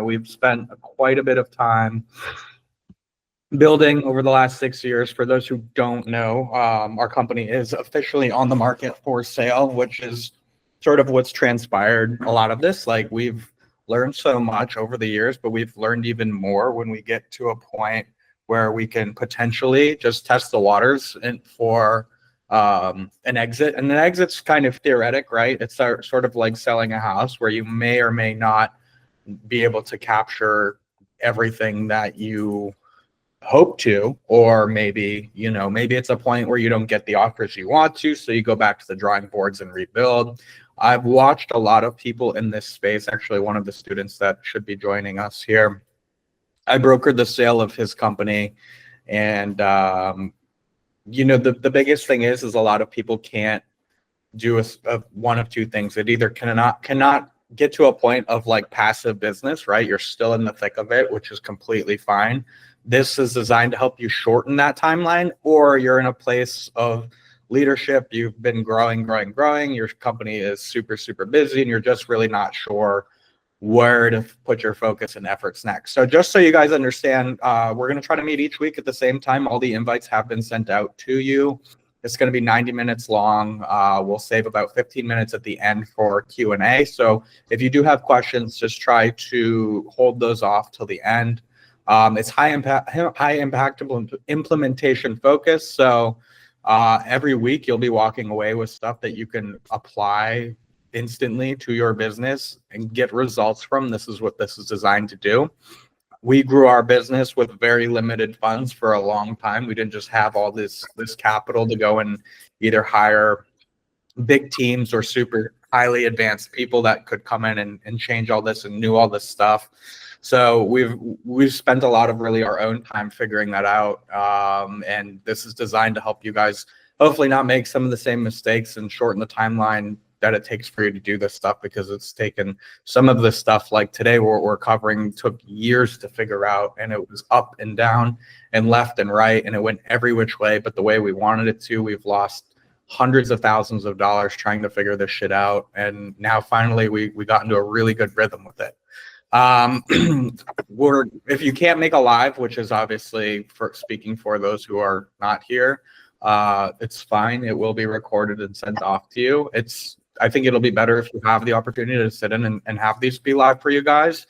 we've spent quite a bit of time building over the last 6 years. For those who don't know, our company is officially on the market for sale, which is sort of what's transpired a lot of this. Like, we've learned so much over the years, but we've learned even more when we get to a point where we can potentially just test the waters and for an exit. And an exit's kind of theoretic, right? It's sort of like selling a house where you may or may not be able to capture everything that you hope to, or maybe it's a point where you don't get the offers you want to, so you go back to the drawing boards and rebuild. I've watched a lot of people in this space. Actually, one of the students that should be joining us here, I brokered the sale of his company, and the biggest thing is a lot of people can't do a one of two things. It either cannot get to a point of like passive business, right? You're still in the thick of it, which is completely fine. This is designed to help you shorten that timeline, or you're in a place of leadership. You've been growing. Your company is super, super busy, and you're just really not sure where to put your focus and efforts next. So just so you guys understand, we're going to try to meet each week at the same time. All the invites have been sent out to you. It's going to be 90 minutes long. We'll save about 15 minutes at the end for Q&A. So if you do have questions, just try to hold those off till the end. It's high impact implementation focus. So every week you'll be walking away with stuff that you can apply instantly to your business and get results from. This is what this is designed to do. We grew our business with very limited funds for a long time. We didn't just have all this capital to go and either hire big teams or super highly advanced people that could come in and change all this and knew all this stuff. So we've spent a lot of really our own time figuring that out. And this is designed to help you guys hopefully not make some of the same mistakes and shorten the timeline that it takes for you to do this stuff, because it's taken some of the stuff like today we're covering took years to figure out, and it was up and down and left and right, and it went every which way but the way we wanted it to. We've lost hundreds of thousands of dollars trying to figure this shit out, and now finally we got into a really good rhythm with it. If you can't make a live, which is obviously for speaking for those who are not here, it's fine. It will be recorded and sent off to you. I think it'll be better if you have the opportunity to sit in and have these be live for you guys,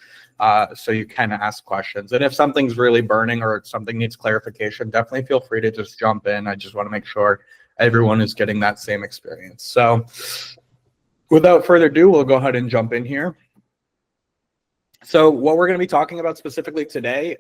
so you can ask questions. And if something's really burning or something needs clarification, definitely feel free to just jump in. I just want to make sure everyone is getting that same experience. So without further ado, we'll go ahead and jump in here. So what we're going to be talking about specifically today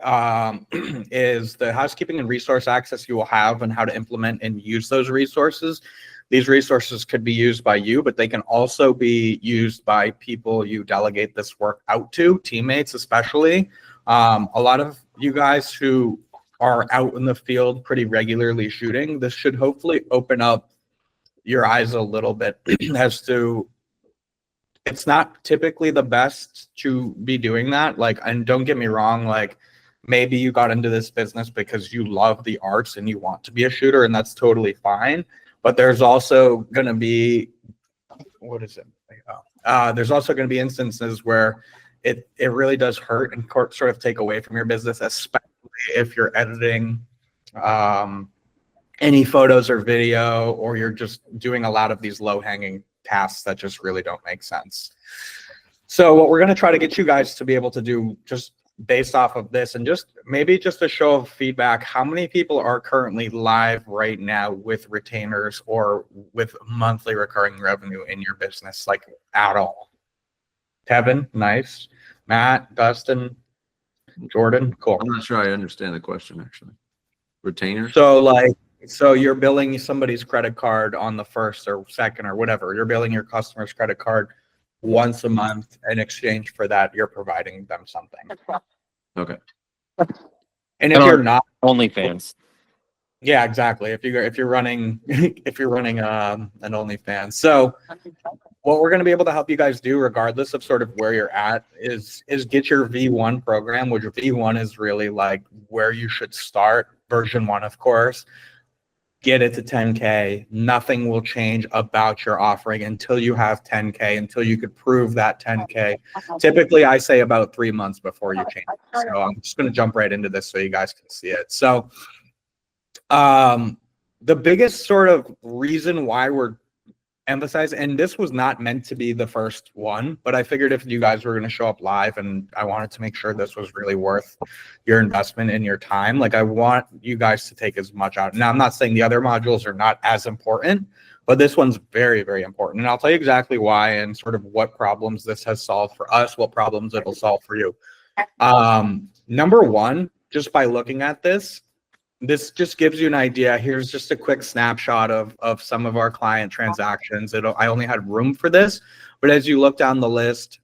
is the housekeeping and resource access you will have and how to implement and use those resources. These resources could be used by you, but they can also be used by people you delegate this work out to, teammates especially. A lot of you guys who are out in the field pretty regularly shooting, this should hopefully open up your eyes a little bit as to it's not typically the best to be doing that. Like, and don't get me wrong, like maybe you got into this business because you love the arts and you want to be a shooter, and that's totally fine. But there's also going to be, there's also going to be instances where it really does hurt and sort of take away from your business, especially if you're editing any photos or video, or you're just doing a lot of these low-hanging tasks that just really don't make sense. So what we're going to try to get you guys to be able to do, just based off of this, and just maybe just a show of feedback, how many people are currently live right now with retainers or with monthly recurring revenue in your business, like at all? Kevin, nice. Matt, Dustin, Jordan, cool. I'm not sure I understand the question, actually. Retainers? So you're billing somebody's credit card on the first or second or whatever. You're billing your customer's credit card once a month. In exchange for that, you're providing them something. Okay. And if you're not OnlyFans. Yeah, exactly. If you're running an OnlyFans. So what we're going to be able to help you guys do, regardless of sort of where you're at, is get your V1 program, which V1 is really like where you should start. Version 1, of course. get it to 10K. Nothing will change about your offering until you have 10K, until you could prove that 10K. Typically, I say about 3 months before you change. So I'm just going to jump right into this so you guys can see it. So the biggest sort of reason why we're emphasizing, and this was not meant to be the first one, but I figured if you guys were going to show up live and I wanted to make sure this was really worth your investment in your time, like I want you guys to take as much out. Now, I'm not saying the other modules are not as important, but this one's very, very important. And I'll tell you exactly why and sort of what problems this has solved for us, what problems it'll solve for you. Number one, just by looking at this just gives you an idea. Here's just a quick snapshot of some of our client transactions. I only had room for this, but as you look down the list,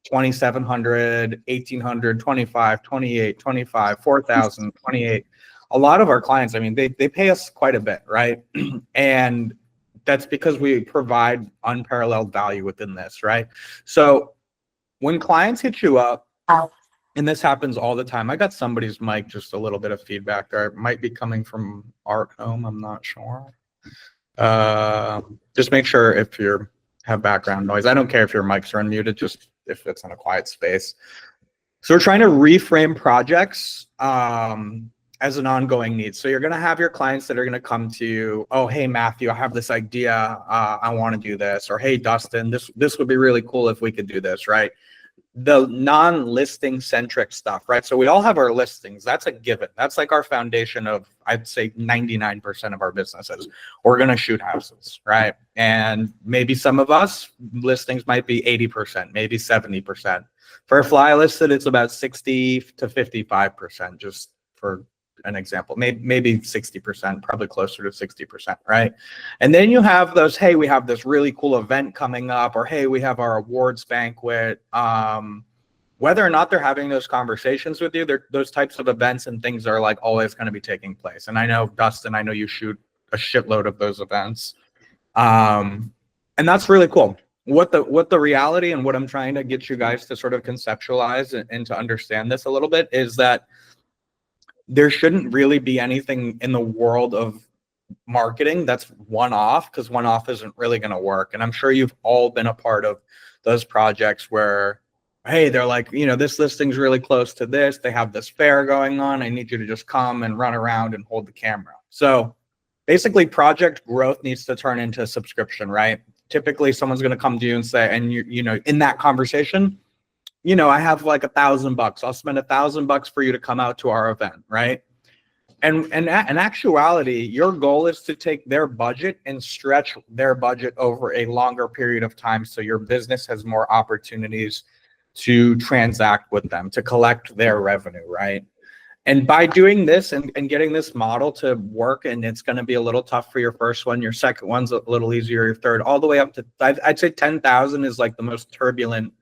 2,700, 1,800, 25, 28, 25, 4,000, 28. A lot of our clients, I mean, they pay us quite a bit, right? And that's because we provide unparalleled value within this, right? So when clients hit you up, and this happens all the time. I got somebody's mic, just a little bit of feedback there. It might be coming from Art Home. I'm not sure. Just make sure if you have background noise. I don't care if your mics are unmuted, just if it's in a quiet space. So we're trying to reframe projects as an ongoing need. So you're going to have your clients that are going to come to you. Oh, hey, Matthew, I have this idea. I want to do this. Or, hey, Dustin, this would be really cool if we could do this, right? The non-listing centric stuff, right? So we all have our listings. That's a given. That's like our foundation of, I'd say 99% of our businesses. We're going to shoot houses, right? And maybe some of us listings might be 80%, maybe 70%. For Fly Listed, it's about 60 to 55%, just for an example, maybe 60%, probably closer to 60%, right? And then you have those, hey, we have this really cool event coming up, or hey, we have our awards banquet. Whether or not they're having those conversations with you, those types of events and things are like always going to be taking place. And I know, Dustin, I know you shoot a shitload of those events. And that's really cool. What the reality and what I'm trying to get you guys to sort of conceptualize and to understand this a little bit is that there shouldn't really be anything in the world of marketing that's one-off, because one-off isn't really going to work. And I'm sure you've all been a part of those projects where, hey, they're like, you know, this listing's really close to this. They have this fair going on. I need you to just come and run around and hold the camera. So basically, project growth needs to turn into subscription, right? Typically, someone's going to come to you and say, and you know, in that conversation, you know, I have like $1,000. I'll spend $1,000 for you to come out to our event, right? And in actuality, your goal is to take their budget and stretch their budget over a longer period of time, so your business has more opportunities to transact with them, to collect their revenue, right? And by doing this and getting this model to work, and it's going to be a little tough for your first one, your second one's a little easier, your third, all the way up to, I'd say 10,000 is like the most turbulent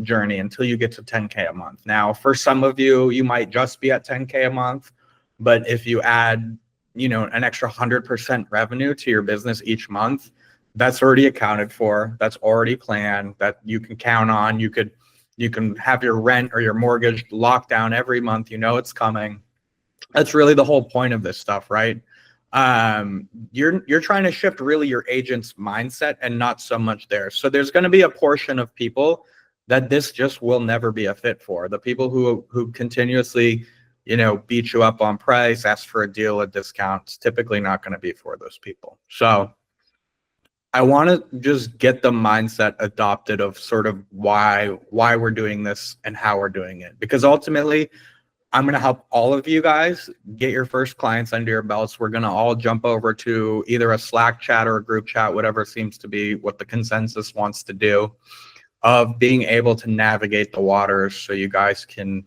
journey until you get to 10K a month. Now, for some of you, you might just be at 10K a month, but if you add, you know, an extra 100% revenue to your business each month, that's already accounted for. That's already planned. That you can count on. You can have your rent or your mortgage locked down every month. You know it's coming. That's really the whole point of this stuff, right? You're trying to shift really your agent's mindset and not so much theirs. So there's going to be a portion of people that this just will never be a fit for. The people who continuously, you know, beat you up on price, ask for a deal, a discount, it's typically not going to be for those people. So I want to just get the mindset adopted of sort of why we're doing this and how we're doing it. Because ultimately, I'm going to help all of you guys get your first clients under your belts. We're going to all jump over to either a Slack chat or a group chat, whatever seems to be what the consensus wants to do, of being able to navigate the waters so you guys can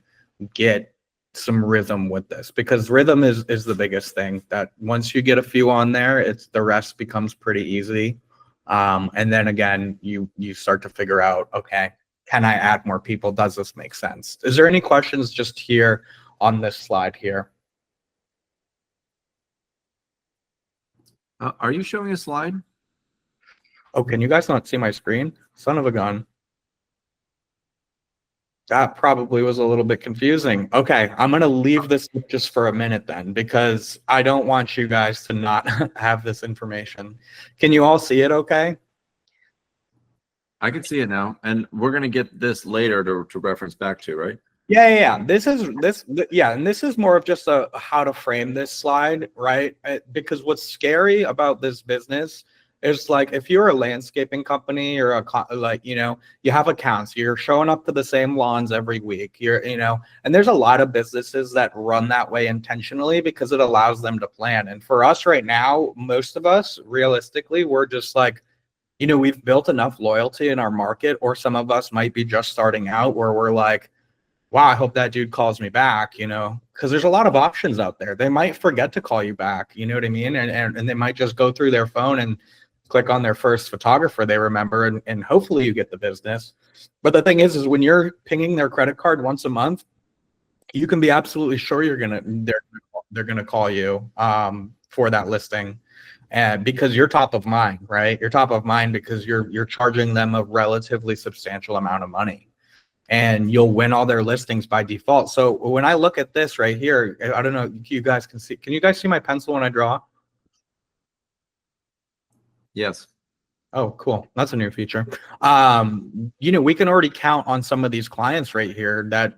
get some rhythm with this, because rhythm is the biggest thing. That once you get a few on there, the rest becomes pretty easy. And then again, you start to figure out, okay, can I add more people? Does this make sense? Is there any questions just here on this slide here? Are you showing a slide? Oh, can you guys not see my screen? Son of a gun. That probably was a little bit confusing. Okay, I'm going to leave this just for a minute then, because I don't want you guys to not have this information. Can you all see it okay? I can see it now, and we're gonna get this later to reference back to, right? Yeah. Yeah, and this is more of just a how to frame this slide, right? Because what's scary about this business is like if you're a landscaping company or like you have accounts, you're showing up to the same lawns every week. And there's a lot of businesses that run that way intentionally because it allows them to plan. And for us right now, most of us, realistically, we're just like, we've built enough loyalty in our market, or some of us might be just starting out where we're like, wow, I hope that dude calls me back, because there's a lot of options out there. They might forget to call you back, you know what I mean? And they might just go through their phone and click on their first photographer they remember, and hopefully you get the business. But the thing is when you're pinging their credit card once a month, you can be absolutely sure they're gonna call you for that listing. And because you're top of mind, right? You're top of mind because you're charging them a relatively substantial amount of money, and you'll win all their listings by default. So when I look at this right here, I don't know, you guys can you guys see my pencil when I draw? Yes. Oh, cool. That's a new feature. We can already count on some of these clients right here that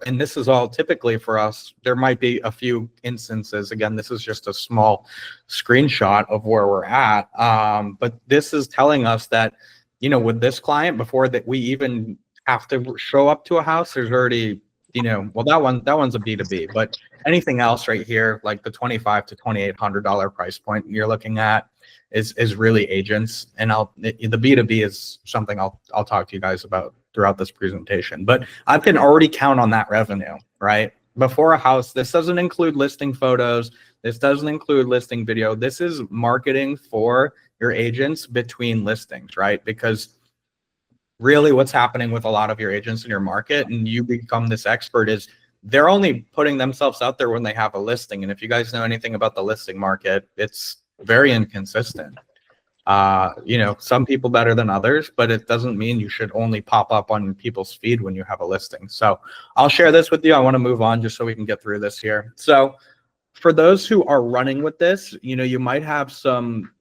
and this is all typically for us. There might be a few instances. Again, this is just a small screenshot of where we're at. But this is telling us that, with this client, before that we even have to show up to a house, there's already, well, that one's a B2B, but anything else right here, like the $2,500 to $2,800 price point you're looking at, is really agents. And the B2B is something I'll talk to you guys about throughout this presentation. But I can already count on that revenue, right? Before a house, this doesn't include listing photos. This doesn't include listing video. This is marketing for your agents between listings, right? Because really what's happening with a lot of your agents in your market, and you become this expert, is they're only putting themselves out there when they have a listing. And if you guys know anything about the listing market, it's very inconsistent. Some people better than others, but it doesn't mean you should only pop up on people's feed when you have a listing. So I'll share this with you. I want to move on just so we can get through this here. So for those who are running with this, you might have some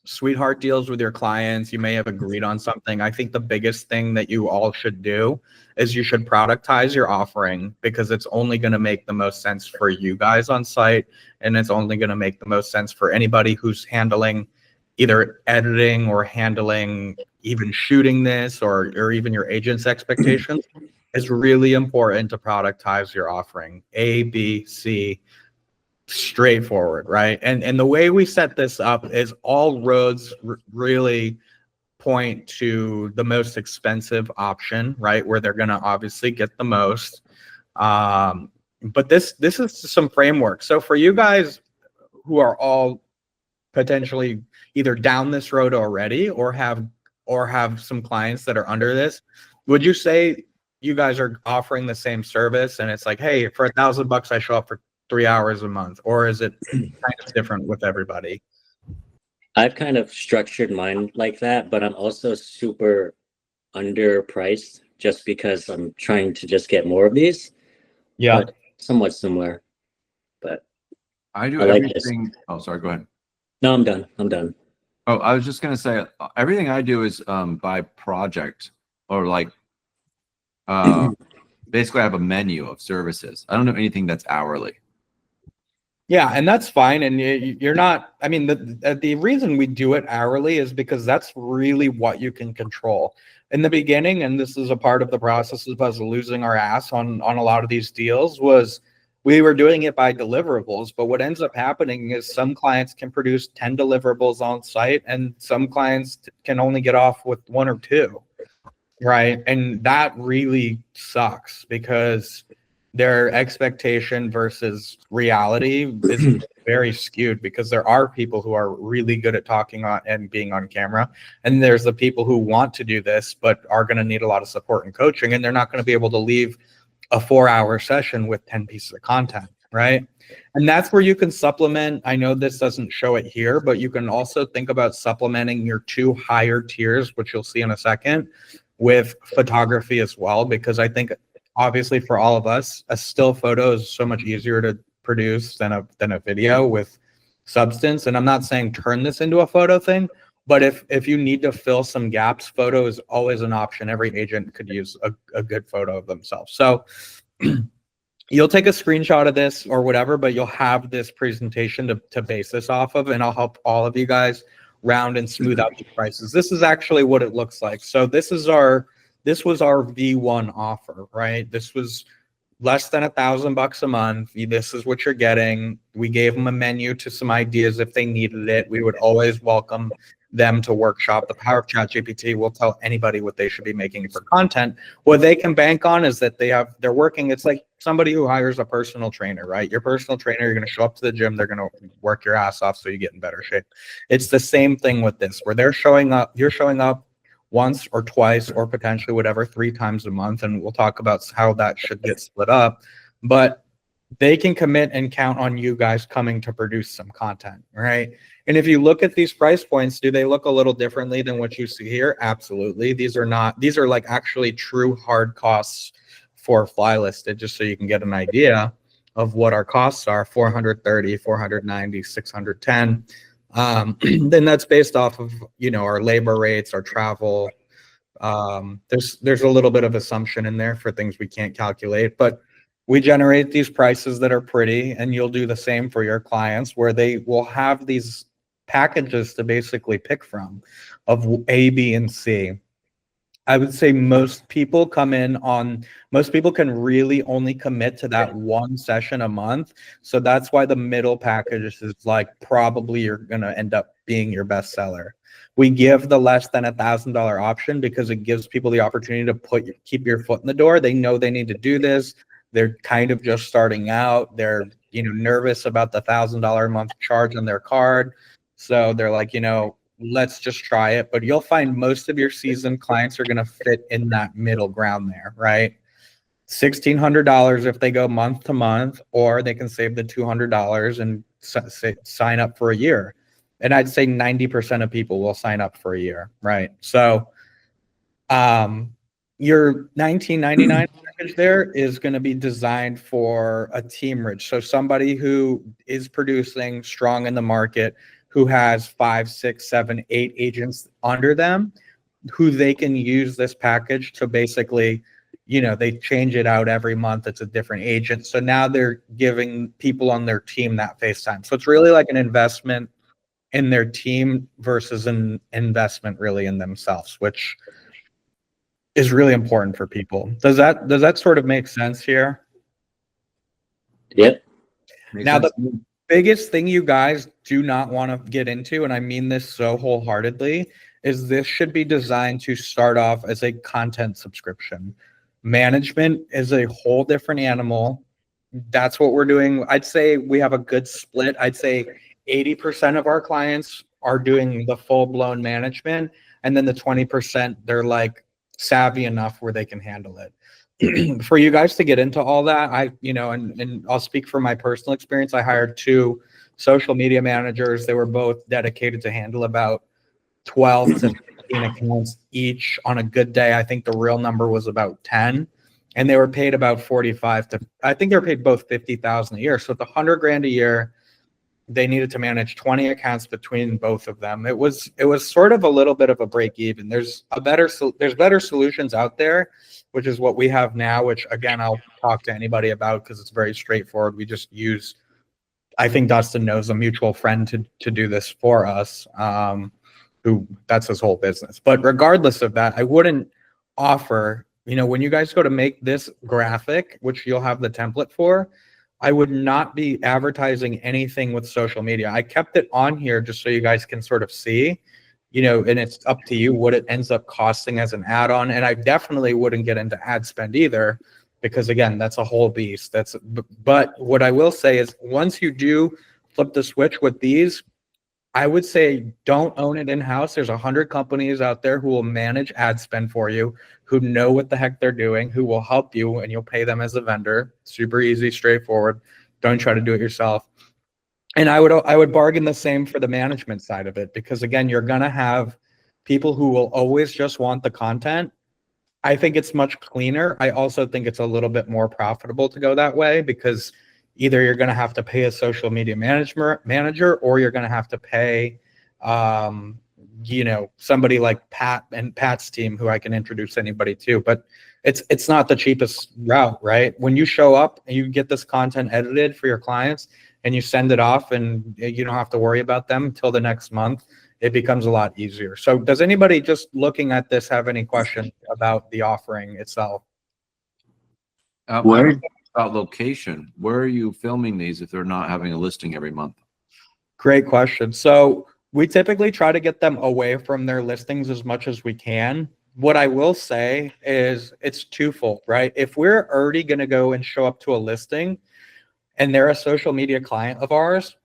sweetheart deals with your clients. You may have agreed on something. I think the biggest thing that you all should do is you should productize your offering, because it's only going to make the most sense for you guys on site. And it's only going to make the most sense for anybody who's handling either editing or handling even shooting this, or even your agent's expectations. It's really important to productize your offering. A, B, C, straightforward, right? And the way we set this up is all roads really point to the most expensive option, right? Where they're going to obviously get the most. But this is some framework. So for you guys who are all potentially either down this road already, or have some clients that are under this, would you say you guys are offering the same service and it's like, hey, for $1,000 I show up for 3 hours a month? Or is it kind of different with everybody? I've kind of structured mine like that, but I'm also super underpriced just because I'm trying to just get more of these. Yeah. But somewhat similar. But I do I like everything. Oh, sorry, go ahead. no, I'm done. Oh, I was just gonna say everything I do is by project, or like basically I have a menu of services. I don't know anything that's hourly. Yeah, and that's fine. And you're not, I mean, the reason we do it hourly is because that's really what you can control. In the beginning, and this is a part of the process of us losing our ass on a lot of these deals, was we were doing it by deliverables. But what ends up happening is some clients can produce 10 deliverables on site, and some clients can only get off with 1 or 2, right? And that really sucks, because their expectation versus reality is very skewed, because there are people who are really good at talking on and being on camera, and there's the people who want to do this but are going to need a lot of support and coaching, and they're not going to be able to leave a 4-hour session with 10 pieces of content, right? And that's where you can supplement. I know this doesn't show it here, but you can also think about supplementing your 2 higher tiers, which you'll see in a second, with photography as well, because I think obviously for all of us, a still photo is so much easier to produce than a video with substance. And I'm not saying turn this into a photo thing, but if you need to fill some gaps, photo is always an option. Every agent could use a good photo of themselves. So you'll take a screenshot of this or whatever, but you'll have this presentation to base this off of, and I'll help all of you guys round and smooth out the prices. This is actually what it looks like. So this was our V1 offer, right? This was less than $1,000 a month. This is what you're getting. We gave them a menu to some ideas if they needed it. We would always welcome them to workshop the power of ChatGPT. We'll tell anybody what they should be making for content. What they can bank on is that they're working. It's like somebody who hires a personal trainer, right? Your personal trainer, you're going to show up to the gym. They're going to work your ass off so you get in better shape. It's the same thing with this, where they're showing up, you're showing up once or twice or potentially whatever, 3 times a month. And we'll talk about how that should get split up. But they can commit and count on you guys coming to produce some content, right? And if you look at these price points, do they look a little differently than what you see here? Absolutely. These are like actually true hard costs for Fly Listed, just so you can get an idea of what our costs are: 430, 490, 610. Then that's based off of, our labor rates, our travel. There's a little bit of assumption in there for things we can't calculate, but we generate these prices that are pretty, and you'll do the same for your clients, where they will have these packages to basically pick from of A, B, and C. I would say most people can really only commit to that one session a month. So that's why the middle package is like probably you're going to end up being your best seller. We give the less than $1,000 option because it gives people the opportunity to keep your foot in the door. They know they need to do this. They're kind of just starting out. They're, nervous about the $1,000 a month charge on their card. So they're like, let's just try it. But you'll find most of your seasoned clients are going to fit in that middle ground there, right? $1,600 if they go month to month, or they can save the $200 and sign up for a year. And I'd say 90% of people will sign up for a year, right? So your $19.99 package there is going to be designed for a team rich. So somebody who is producing, strong in the market, who has 5, 6, 7, 8 agents under them, who they can use this package to basically, they change it out every month. It's a different agent. So now they're giving people on their team that face time. So it's really like an investment in their team versus an investment really in themselves, which is really important for people. Does that sort of make sense here? Yep. Now, the biggest thing you guys do not want to get into, and I mean this so wholeheartedly, is this should be designed to start off as a content subscription. Management is a whole different animal. That's what we're doing. I'd say we have a good split. I'd say 80% of our clients are doing the full-blown management, and then the 20%, they're like savvy enough where they can handle it. For you guys to get into all that, and I'll speak from my personal experience. I hired 2 social media managers. They were both dedicated to handle about 12 to 15 accounts each on a good day. I think the real number was about 10, and they were paid about 45 to, I think they were paid both 50,000 a year. So at $100,000 a year, they needed to manage 20 accounts between both of them. It was sort of a little bit of a break even. There's better solutions out there, which is what we have now, which again, I'll talk to anybody about because it's very straightforward. We just use, I think Dustin knows a mutual friend to do this for us, who that's his whole business. But regardless of that, I wouldn't offer, when you guys go to make this graphic, which you'll have the template for, I would not be advertising anything with social media. I kept it on here just so you guys can sort of see, and it's up to you what it ends up costing as an add-on. And I definitely wouldn't get into ad spend either, because again, that's a whole beast. But what I will say is once you do flip the switch with these, I would say don't own it in-house. There's 100 companies out there who will manage ad spend for you, who know what the heck they're doing, who will help you, and you'll pay them as a vendor. Super easy, straightforward. Don't try to do it yourself. And I would bargain the same for the management side of it, because again, you're going to have people who will always just want the content. I think it's much cleaner. I also think it's a little bit more profitable to go that way because either you're going to have to pay a social media manager or you're going to have to pay somebody like Pat and Pat's team who I can introduce anybody to, but it's not the cheapest route, right? When you show up and you get this content edited for your clients and you send it off and you don't have to worry about them until the next month, it becomes a lot easier. So does anybody just looking at this have any questions about the offering itself? Where about location? Where are you filming these if they're not having a listing every month? Great question. So we typically try to get them away from their listings as much as we can. What I will say is it's twofold, right? If we're already going to go and show up to a listing and they're a social media client of ours,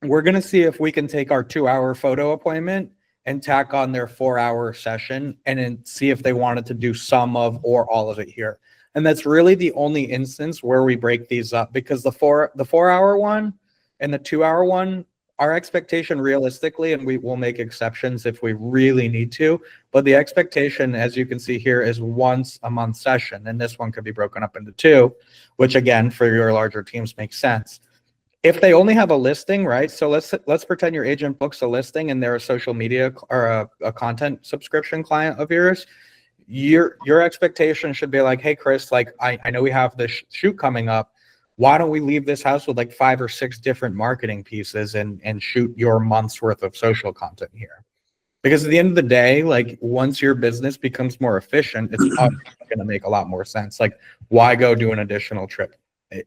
we're going to see if we can take our 2-hour photo appointment and tack on their 4-hour session and then see if they wanted to do some of or all of it here. And that's really the only instance where we break these up, because the 4-hour one and the 2-hour one, our expectation realistically, and we will make exceptions if we really need to, but the expectation, as you can see here, is once a month session. And this one could be broken up into 2, which again, for your larger teams makes sense. If they only have a listing, right? So let's pretend your agent books a listing and they're a social media or a content subscription client of yours. Your expectation should be like, hey, Chris, like I know we have this shoot coming up. Why don't we leave this house with like 5 or 6 different marketing pieces and shoot your month's worth of social content here? Because at the end of the day, like once your business becomes more efficient, it's going to make a lot more sense. Like why go do an additional trip?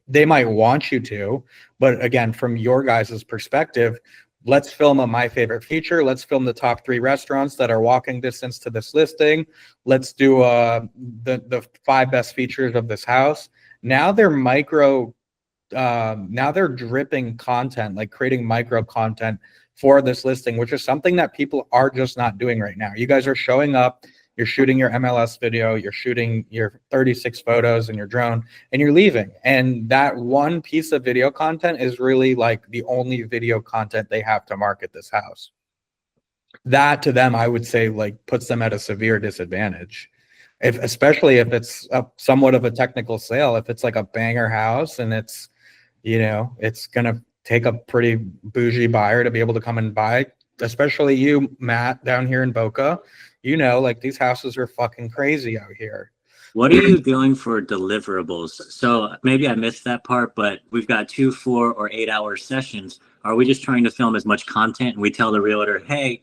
They might want you to, but again, from your guys' perspective, let's film a my favorite feature. Let's film the top 3 restaurants that are walking distance to this listing. Let's do the 5 best features of this house. Now they're now they're dripping content, like creating micro content for this listing, which is something that people are just not doing right now. You guys are showing up, you're shooting your MLS video, you're shooting your 36 photos in your drone, and you're leaving. And that one piece of video content is really like the only video content they have to market this house. That to them, I would say, like puts them at a severe disadvantage. Especially if it's somewhat of a technical sale, if it's like a banger house and it's, it's going to take a pretty bougie buyer to be able to come and buy, especially you, Matt, down here in Boca. Like these houses are fucking crazy out here. What are you doing for deliverables? So maybe I missed that part, but we've got 2, 4, or 8-hour sessions. Are we just trying to film as much content and we tell the realtor, hey,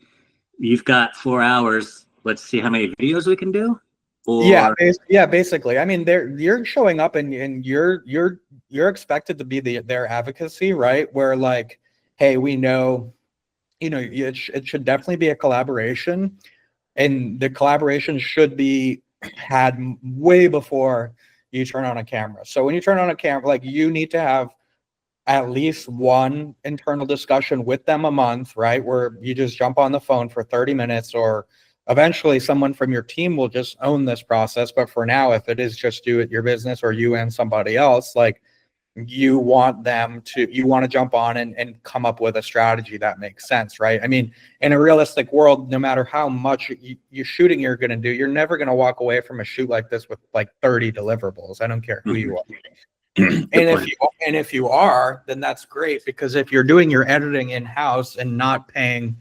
you've got 4 hours, let's see how many videos we can do? Or... Yeah, basically. I mean, you're showing up and you're expected to be their advocacy, right? Where like, hey, we know, it should definitely be a collaboration. And the collaboration should be had way before you turn on a camera. So when you turn on a camera, like you need to have at least one internal discussion with them a month, right? Where you just jump on the phone for 30 minutes, or eventually someone from your team will just own this process. But for now, if it is just you at your business or you and somebody else, like you want to jump on and come up with a strategy that makes sense, right? I mean, in a realistic world, no matter how much you shooting you're going to do, you're never going to walk away from a shoot like this with like 30 deliverables. I don't care who you are. And if you are, then that's great, because if you're doing your editing in-house and not paying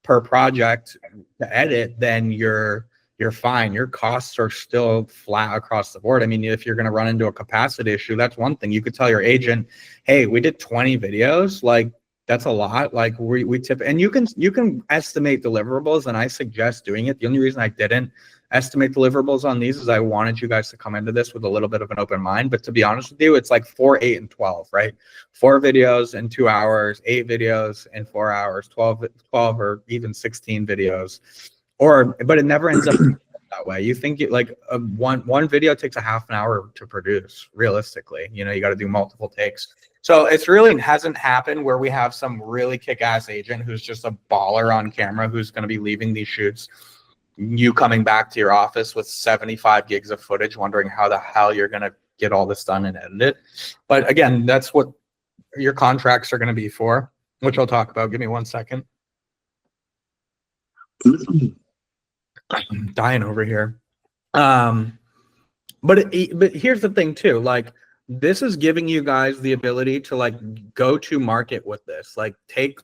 per project to edit, then you're fine. Your costs are still flat across the board. I mean, if you're going to run into a capacity issue, that's one thing. You could tell your agent, hey, we did 20 videos. Like that's a lot. Like we tip, and you can estimate deliverables, and I suggest doing it. The only reason I didn't estimate deliverables on these is I wanted you guys to come into this with a little bit of an open mind. But to be honest with you, it's like 4, 8, and 12, right? 4 videos in 2 hours, 8 videos in 4 hours, 12 or even 16 videos. But it never ends up that way. You think one video takes a half an hour to produce, realistically. You got to do multiple takes. So it's really hasn't happened where we have some really kick-ass agent who's just a baller on camera who's going to be leaving these shoots, you coming back to your office with 75 gigs of footage, wondering how the hell you're going to get all this done and edit it. But again, that's what your contracts are going to be for, which I'll talk about. Give me 1 second. I'm dying over here. Um, but here's the thing too, like this is giving you guys the ability to like go to market with this, like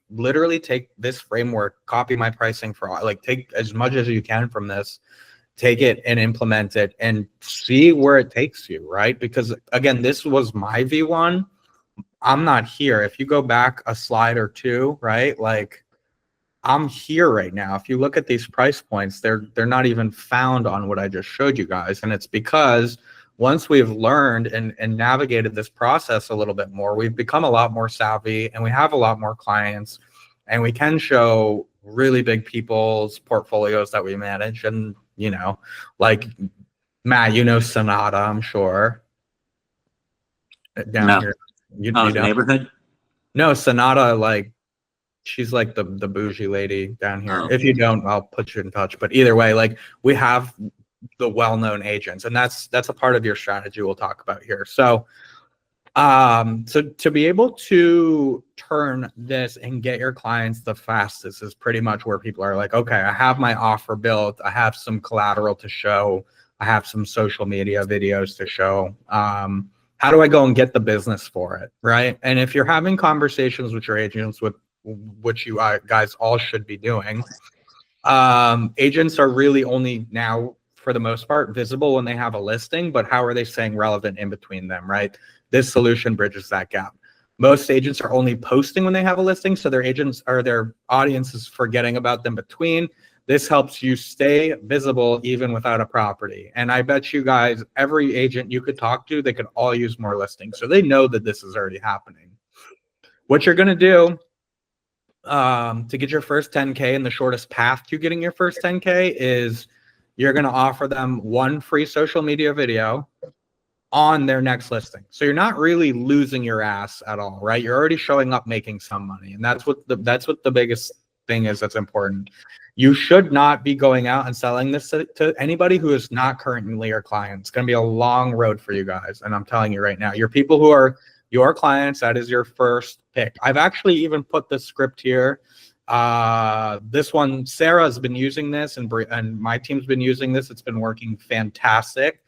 literally take this framework, copy my pricing for all, like take as much as you can from this, take it and implement it and see where it takes you, right? Because again, this was my V1. I'm not here. If you go back a slide or two, right? Like I'm here right now. If you look at these price points, they're not even found on what I just showed you guys. And it's because once we've learned and navigated this process a little bit more, we've become a lot more savvy and we have a lot more clients and we can show really big people's portfolios that we manage. And, you know, like Matt, you know, Sonata, I'm sure down No. here. You Oh, the don't? neighborhood? No, Sonata, like she's like the bougie lady down here. Oh. If you don't, I'll put you in touch. But either way, like we have the well-known agents, and that's a part of your strategy we'll talk about here. So so to be able to turn this and get your clients the fastest is pretty much where people are like, okay, I have my offer built, I have some collateral to show, I have some social media videos to show. How do I go and get the business for it, right? And if you're having conversations with your agents, with which you guys all should be doing, agents are really only now, for the most part, visible when they have a listing, but how are they staying relevant in between them, right? This solution bridges that gap. Most agents are only posting when they have a listing, so their agents or their audience is forgetting about them between. This helps you stay visible even without a property. And I bet you guys, every agent you could talk to, they could all use more listings. So they know that this is already happening. What you're going to do to get your first 10K, and the shortest path to getting your first 10K is you're going to offer them one free social media video on their next listing. So you're not really losing your ass at all, right? You're already showing up making some money. And that's what the biggest thing is that's important. You should not be going out and selling this to anybody who is not currently your client. It's going to be a long road for you guys. And I'm telling you right now, your people who are your clients, that is your first pick. I've actually even put the script here. This one, Sarah's been using this and my team's been using this. It's been working fantastic.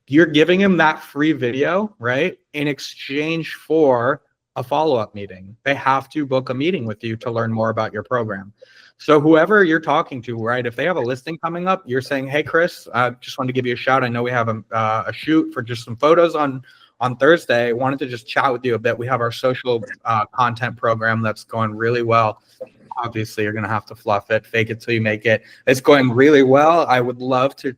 You're giving him that free video, right? In exchange for a follow-up meeting. They have to book a meeting with you to learn more about your program. So whoever you're talking to, right? If they have a listing coming up, you're saying, hey, Chris, I just wanted to give you a shout. I know we have a shoot for just some photos on Thursday. I wanted to just chat with you a bit. We have our social content program that's going really well. Obviously, you're going to have to fluff it, fake it till you make it. It's going really well. I would love to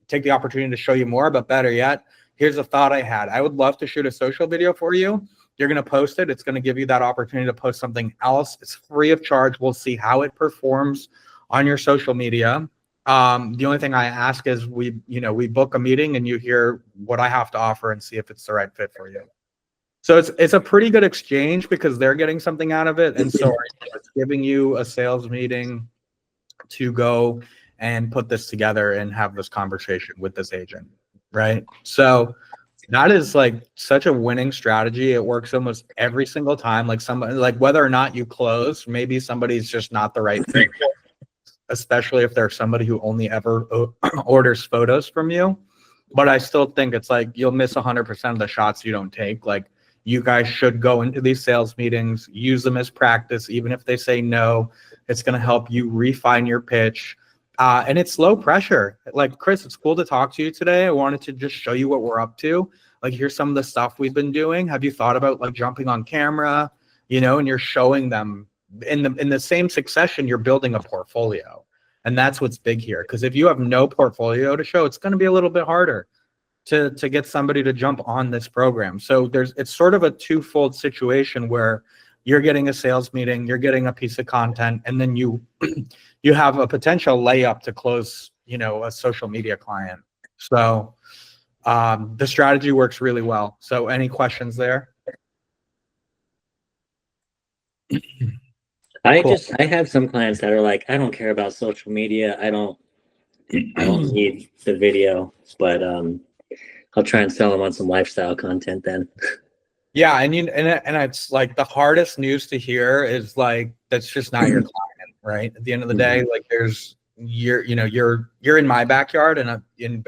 take the opportunity to show you more, but better yet, here's a thought I had. I would love to shoot a social video for you. You're going to post it. It's going to give you that opportunity to post something else. It's free of charge. We'll see how it performs on your social media. The only thing I ask is we book a meeting and you hear what I have to offer and see if it's the right fit for you. So it's a pretty good exchange because they're getting something out of it. And so it's giving you a sales meeting to go and put this together and have this conversation with this agent, right? So that is like such a winning strategy. It works almost every single time. Like somebody, like whether or not you close, maybe somebody's just not the right fit, especially if they're somebody who only ever orders photos from you. But I still think it's like you'll miss 100% of the shots you don't take. Like you guys should go into these sales meetings, use them as practice. Even if they say no, it's going to help you refine your pitch. And it's low pressure. Like, Chris, it's cool to talk to you today. I wanted to just show you what we're up to. Like, here's some of the stuff we've been doing. Have you thought about like jumping on camera, and you're showing them in the same succession, you're building a portfolio. And that's what's big here. Because if you have no portfolio to show, it's going to be a little bit harder to get somebody to jump on this program. So it's sort of a twofold situation where you're getting a sales meeting, you're getting a piece of content, and then you have a potential layup to close, a social media client. So the strategy works really well. So any questions there? I have some clients that are like, I don't care about social media. I don't need the video, but I'll try and sell them on some lifestyle content then. Yeah, and it's like the hardest news to hear is like that's just not your client, right? At the end of the day, like you're in my backyard, and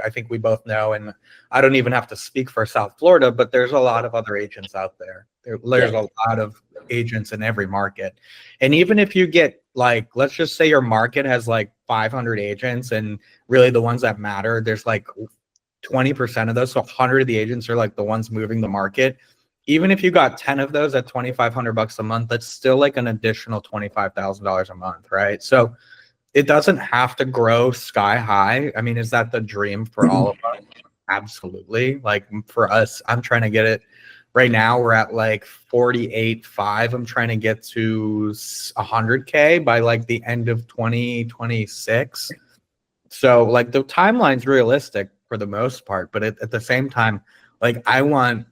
I think we both know, and I don't even have to speak for South Florida, but there's a lot of other agents out there. There's a lot of agents in every market. And even if you get like, let's just say your market has like 500 agents, and really the ones that matter, there's like 20% of those. So 100 of the agents are like the ones moving the market. Even if you got 10 of those at $2,500 a month, that's still like an additional $25,000 a month, right? So it doesn't have to grow sky high. I mean, is that the dream for all of us? Absolutely. Like for us, I'm trying to get it right now. We're at like 48.5. I'm trying to get to 100K by like the end of 2026. So like the timeline's realistic for the most part, but at the same time, like I want,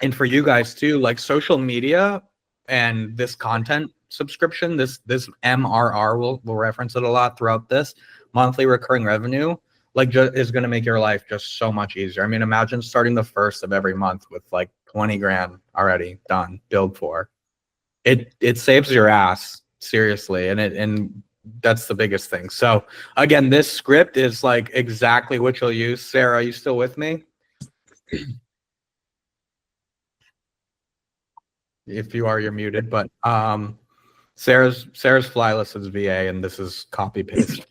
and for you guys too, like social media and this content subscription, this MRR, we'll reference it a lot throughout this, monthly recurring revenue, like is going to make your life just so much easier. I mean, imagine starting the first of every month with like 20 grand already done, billed for. It saves your ass, seriously, and that's the biggest thing. So again, this script is like exactly what you'll use. Sarah, are you still with me? If you are, you're muted, but Sarah's Flyless is VA, and this is copy paste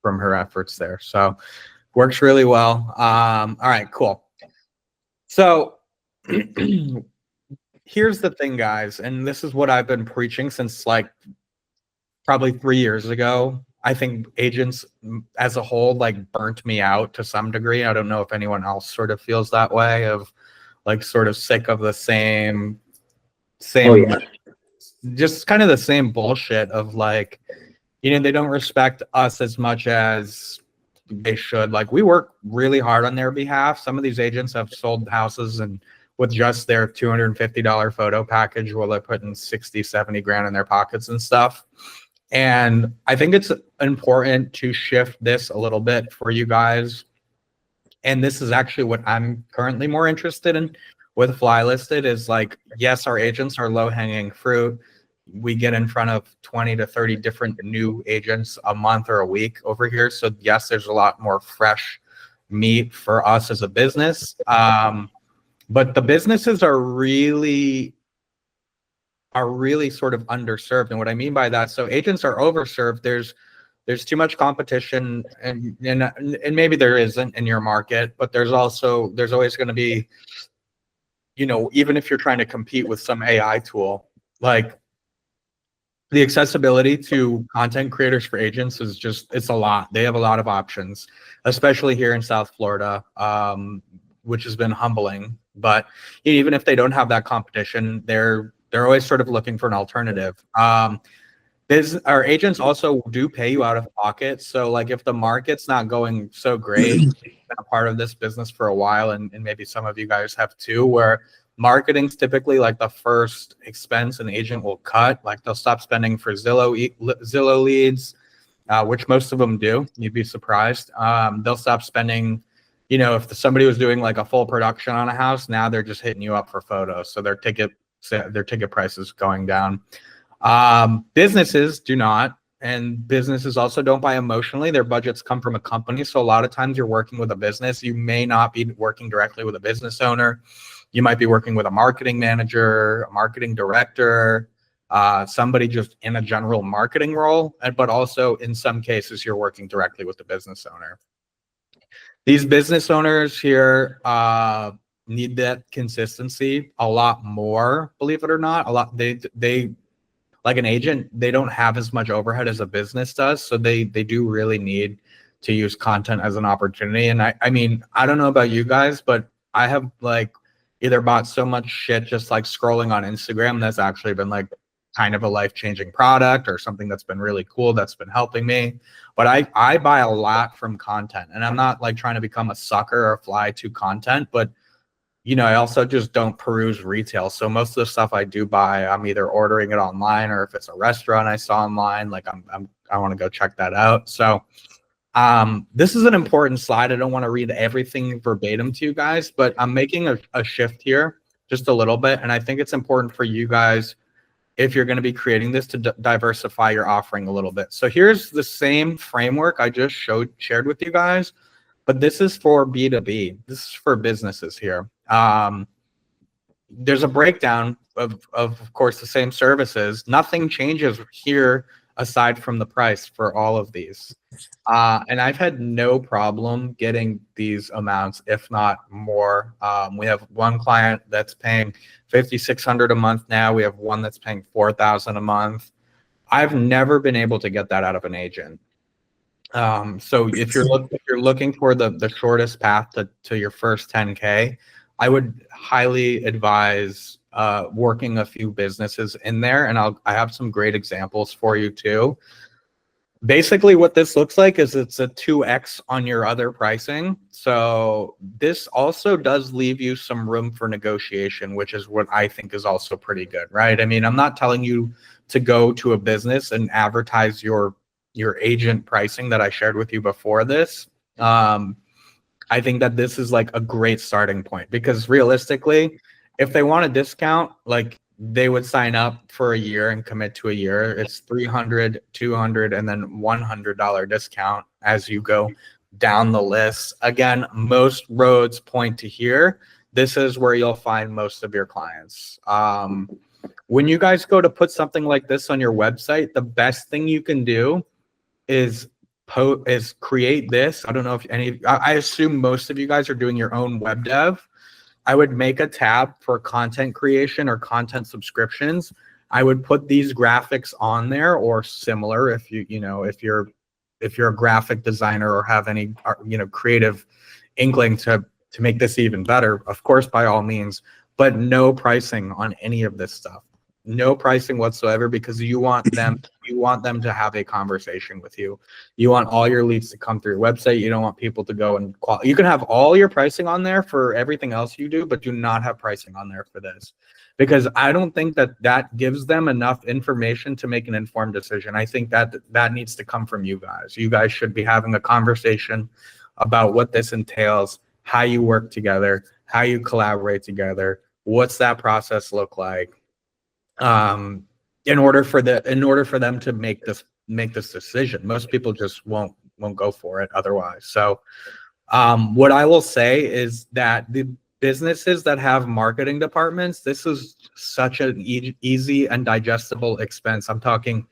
from her efforts there. So works really well. All right, cool. So here's the thing, guys, and this is what I've been preaching since like probably 3 years ago. I think agents as a whole like burnt me out to some degree. I don't know if anyone else sort of feels that way, of like sort of sick of the same just kind of the same bullshit of like, they don't respect us as much as they should. Like we work really hard on their behalf. Some of these agents have sold houses and with just their $250 photo package, where they're putting 60, 70 grand in their pockets and stuff. And I think it's important to shift this a little bit for you guys. And this is actually what I'm currently more interested in with Fly Listed, is like, yes, our agents are low hanging fruit. We get in front of 20 to 30 different new agents a month or a week over here. So yes, there's a lot more fresh meat for us as a business. But the businesses are really sort of underserved. And what I mean by that, so agents are overserved. There's too much competition, and maybe there isn't in your market, but there's always going to be, even if you're trying to compete with some AI tool, like the accessibility to content creators for agents is it's a lot. They have a lot of options, especially here in South Florida, which has been humbling. But even if they don't have that competition, they're always sort of looking for an alternative. Our agents also do pay you out of pocket. So like if the market's not going so great, you've been a part of this business for a while, and maybe some of you guys have too, where marketing's typically like the first expense an agent will cut. Like they'll stop spending for Zillow leads, which most of them do. You'd be surprised. They'll stop spending, if somebody was doing like a full production on a house, now they're just hitting you up for photos. So their ticket price is going down. Businesses do not, and businesses also don't buy emotionally. Their budgets come from a company. So a lot of times you're working with a business. You may not be working directly with a business owner. You might be working with a marketing manager, a marketing director, somebody just in a general marketing role, but also in some cases you're working directly with the business owner. These business owners here need that consistency a lot more, believe it or not. They like an agent, they don't have as much overhead as a business does, so they do really need to use content as an opportunity. And I mean, I don't know about you guys, but I have like either bought so much shit just like scrolling on Instagram that's actually been like kind of a life-changing product, or something that's been really cool that's been helping me. But I buy a lot from content, and I'm not like trying to become a sucker or fly to content, but I also just don't peruse retail. So most of the stuff I do buy, I'm either ordering it online, or if it's a restaurant I saw online, like I want to go check that out. So this is an important slide. I don't want to read everything verbatim to you guys, but I'm making a shift here just a little bit. And I think it's important for you guys if you're going to be creating this to diversify your offering a little bit. So here's the same framework I just shared with you guys, but this is for B2B. This is for businesses here. There's a breakdown of course, the same services. Nothing changes here aside from the price for all of these. And I've had no problem getting these amounts, if not more. We have one client that's paying $5,600 a month now. We have one that's paying $4,000 a month. I've never been able to get that out of an agent. So if you're looking for the shortest path to your first 10K, I would highly advise working a few businesses in there, and I have some great examples for you too. Basically, what this looks like is it's a 2x on your other pricing. So this also does leave you some room for negotiation, which is what I think is also pretty good, right? I mean, I'm not telling you to go to a business and advertise your agent pricing that I shared with you before this. I think that this is like a great starting point, because realistically, if they want a discount, like they would sign up for a year and commit to a year. It's $300, $200, and then $100 discount as you go down the list. Again, most roads point to here. This is where you'll find most of your clients. When you guys go to put something like this on your website, the best thing you can do is create this. I don't know if I assume most of you guys are doing your own web dev. I would make a tab for content creation or content subscriptions. I would put these graphics on there or similar if if you're a graphic designer or have any creative inkling to make this even better, of course, by all means, but no pricing on any of this stuff. No pricing whatsoever, because you want them to have a conversation with you. You want all your leads to come through your website. You don't want people to go and you can have all your pricing on there for everything else you do, but do not have pricing on there for this, because I don't think that gives them enough information to make an informed decision. I think that needs to come from you guys. You guys should be having a conversation about what this entails, how you work together, how you collaborate together. What's that process look like? In order for them to make this decision. Most people just won't go for it otherwise. So what I will say is that the businesses that have marketing departments, this is such an easy and digestible expense. I'm talking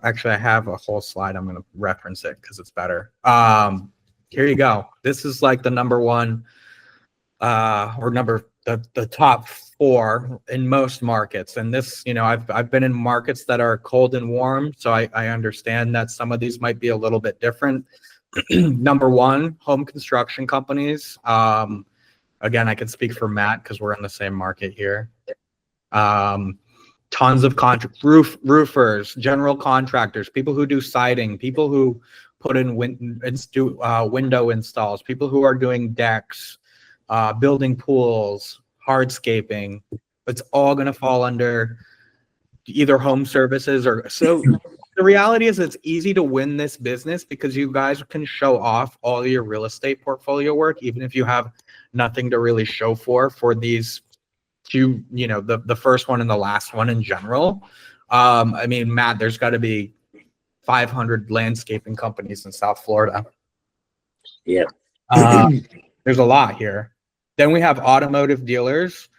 actually I have a whole slide. I'm going to reference it because it's better. Here you go. This is like the number one the top 4 in most markets. And this, I've been in markets that are cold and warm, so I understand that some of these might be a little bit different. Number 1, home construction companies. Again, I can speak for Matt because we're in the same market here. Tons of roofers, general contractors, people who do siding, people who put in window installs, people who are doing decks, building pools, hardscaping. It's all going to fall under either home services or so. The reality is it's easy to win this business because you guys can show off all your real estate portfolio work, even if you have nothing to really show for these two, the first one and the last one in general. I mean, Matt, there's got to be 500 landscaping companies in South Florida. Yeah. There's a lot here. Then we have automotive dealers.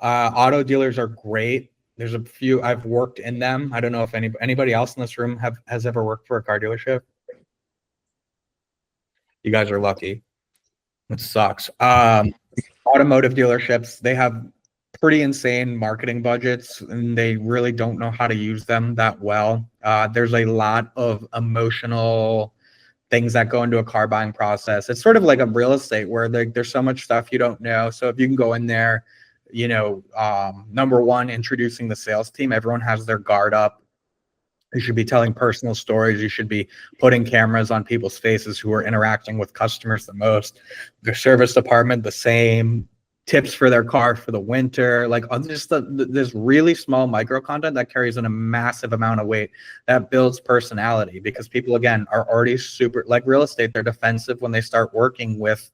Auto dealers are great. There's a few, I've worked in them. I don't know if anybody else in this room has ever worked for a car dealership. You guys are lucky. It sucks. Automotive dealerships, they have pretty insane marketing budgets and they really don't know how to use them that well. There's a lot of emotional things that go into a car buying process. It's sort of like a real estate where there's so much stuff you don't know. So if you can go in there, number 1, introducing the sales team. Everyone has their guard up. You should be telling personal stories. You should be putting cameras on people's faces who are interacting with customers the most. The service department, the same. Tips for their car for the winter, like just this really small micro content that carries in a massive amount of weight that builds personality, because people, again, are already super, like real estate, they're defensive when they start working with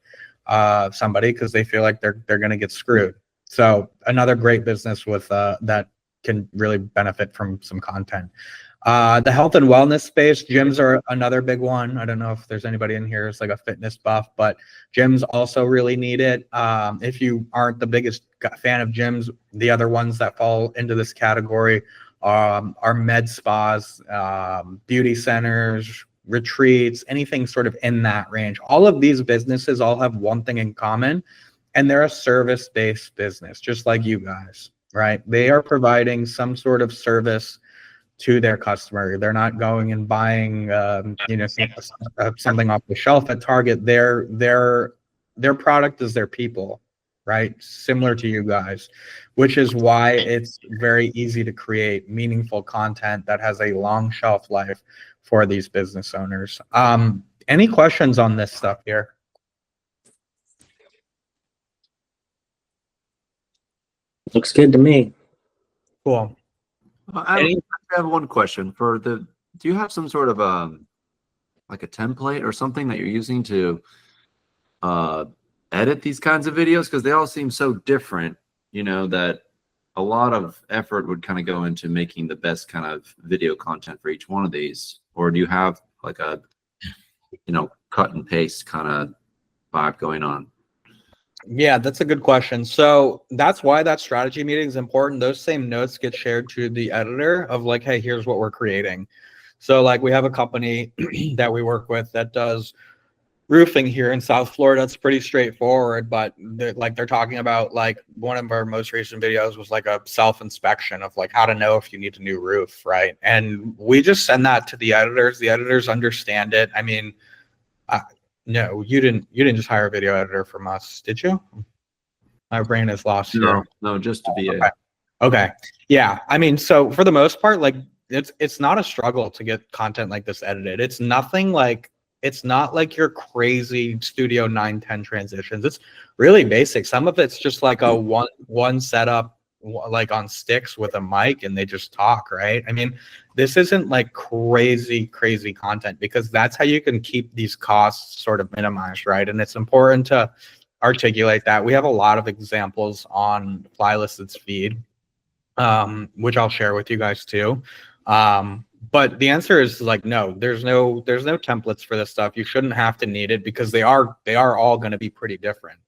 somebody because they feel like they're going to get screwed. So another great business with that can really benefit from some content. The health and wellness space, gyms are another big one. I don't know if there's anybody in here who's like a fitness buff, but gyms also really need it. If you aren't the biggest fan of gyms, the other ones that fall into this category are med spas, beauty centers, retreats, anything sort of in that range. All of these businesses all have one thing in common, and they're a service-based business, just like you guys, right? They are providing some sort of service to their customer. They're not going and buying, something off the shelf at Target. Their product is their people, right? Similar to you guys, which is why it's very easy to create meaningful content that has a long shelf life for these business owners. Any questions on this stuff here? Looks good to me. Cool. I have one question for do you have some sort of like a template or something that you're using to edit these kinds of videos? Because they all seem so different, that a lot of effort would kind of go into making the best kind of video content for each one of these. Or do you have like a, cut and paste kind of vibe going on? Yeah, that's a good question. So that's why that strategy meeting is important. Those same notes get shared to the editor of like, hey, here's what we're creating. So like we have a company that we work with that does roofing here in South Florida. It's pretty straightforward, but they're talking about like one of our most recent videos was like a self-inspection of like how to know if you need a new roof, right? And we just send that to the editors. The editors understand it. I mean, no, you didn't just hire a video editor from us, did you? My brain is lost here. No, just to be okay. Yeah. I mean, so for the most part, like it's not a struggle to get content like this edited. It's not like your crazy Studio 910 transitions. It's really basic. Some of it's just like a one setup, like on sticks with a mic, and they just talk, right? I mean, this isn't like crazy content, because that's how you can keep these costs sort of minimized, right? And it's important to articulate that. We have a lot of examples on Flylisted's feed, which I'll share with you guys too. But the answer is like, no, there's no templates for this stuff. You shouldn't have to need it, because they are all going to be pretty different.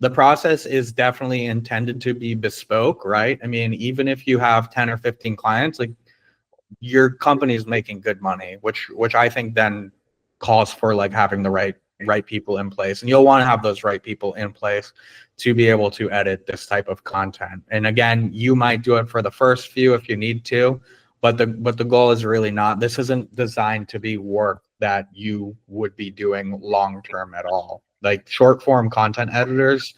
The process is definitely intended to be bespoke, right? I mean, even if you have 10 or 15 clients, like your company is making good money, which I think then calls for like having the right people in place. And you'll want to have those right people in place to be able to edit this type of content. And again, you might do it for the first few if you need to, but the goal is really not. This isn't designed to be work that you would be doing long term at all. Like short form content editors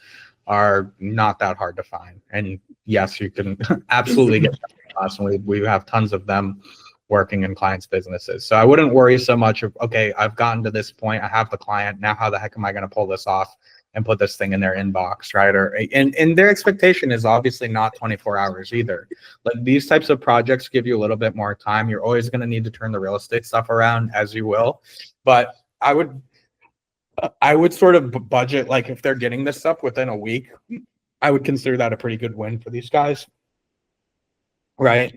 are not that hard to find. And yes, you can absolutely get them from us, and we have tons of them working in clients' businesses. So I wouldn't worry so much of, okay, I've gotten to this point, I have the client, now how the heck am I going to pull this off and put this thing in their inbox, right? And their expectation is obviously not 24 hours either. Like these types of projects give you a little bit more time. You're always going to need to turn the real estate stuff around, as you will. But I would sort of budget, like if they're getting this stuff within a week, I would consider that a pretty good win for these guys, right?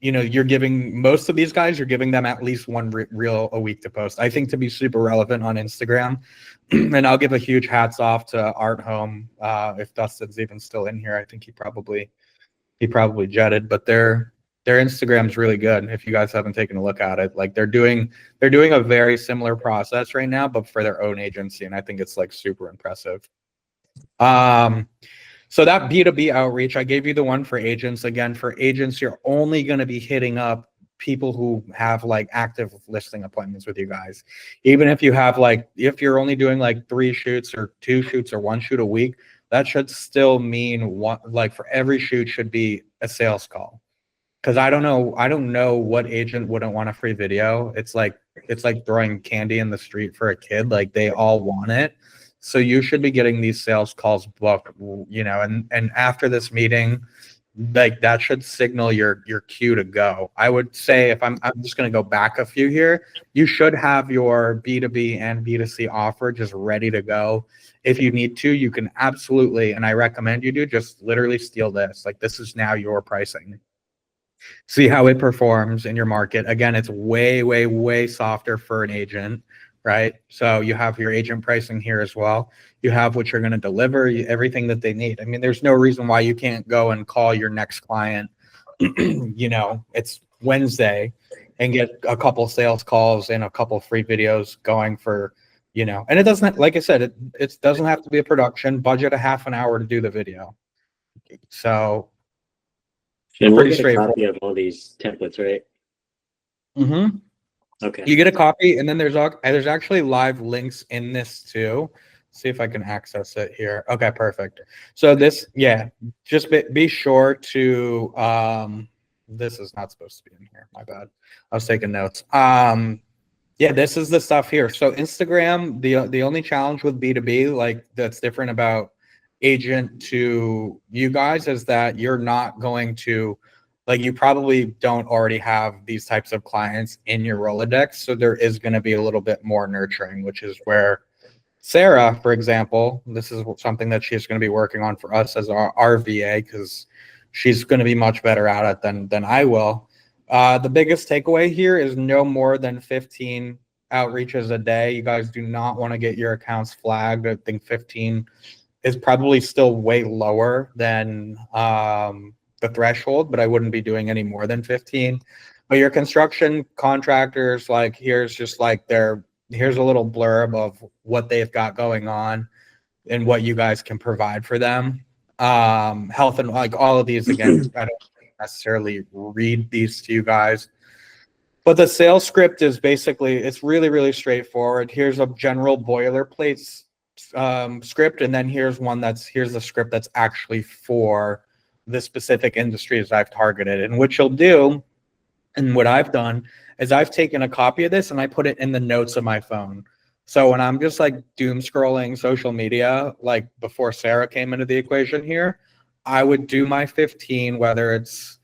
You're giving most of these guys, you're giving them at least one reel a week to post. I think to be super relevant on Instagram. And I'll give a huge hats off to Art Home. If Dustin's even still in here, I think he probably jetted, but their Instagram's really good. If you guys haven't taken a look at it, like they're doing a very similar process right now, but for their own agency. And I think it's like super impressive. So that B2B outreach, I gave you the one for agents. Again, for agents, you're only going to be hitting up people who have like active listing appointments with you guys. Even if you have like, if you're only doing like 3 shoots or 2 shoots or 1 shoot a week, that should still mean one, like for every shoot should be a sales call. Cause I don't know what agent wouldn't want a free video. It's like throwing candy in the street for a kid. Like they all want it. So you should be getting these sales calls booked, and after this meeting, like that should signal your cue to go. I would say if I'm just going to go back a few here, you should have your B2B and B2C offer just ready to go. If you need to, you can absolutely, and I recommend you do, just literally steal this. Like this is now your pricing. See how it performs in your market. Again, it's way, way, way softer for an agent, right? So you have your agent pricing here as well. You have what you're going to deliver, everything that they need. I mean, there's no reason why you can't go and call your next client, you know, it's Wednesday, and get a couple sales calls and a couple free videos going for, you know, and it doesn't, like I said, it doesn't have to be a production. Budget a half an hour to do the video. So And we'll pretty get a straightforward. copy of all these templates, right? Mm-hmm. Okay. You get a copy, and then there's actually live links in this too. See if I can access it here. Okay, perfect. So this, yeah, just be sure to this is not supposed to be in here. My bad. I was taking notes. Yeah, this is the stuff here. So Instagram, the only challenge with B2B, like that's different about agent to you guys, is that you're not going to, like, you probably don't already have these types of clients in your Rolodex. So there is going to be a little bit more nurturing, which is where Sarah, for example, this is something that she's going to be working on for us as our VA, because she's going to be much better at it than I will. The biggest takeaway here is no more than 15 outreaches a day. You guys do not want to get your accounts flagged. I think 15 is probably still way lower than the threshold, but I wouldn't be doing any more than 15. But your construction contractors, like here's just like here's a little blurb of what they've got going on and what you guys can provide for them. Health and like all of these, again, I don't necessarily read these to you guys. But the sales script is basically, it's really, really straightforward. Here's a general boilerplate script, and then here's the script that's actually for the specific industries I've targeted. And what you'll do, and what I've done, is I've taken a copy of this and I put it in the notes of my phone. So when I'm just like doom scrolling social media, like before Sarah came into the equation here, I would do my 15, whether it's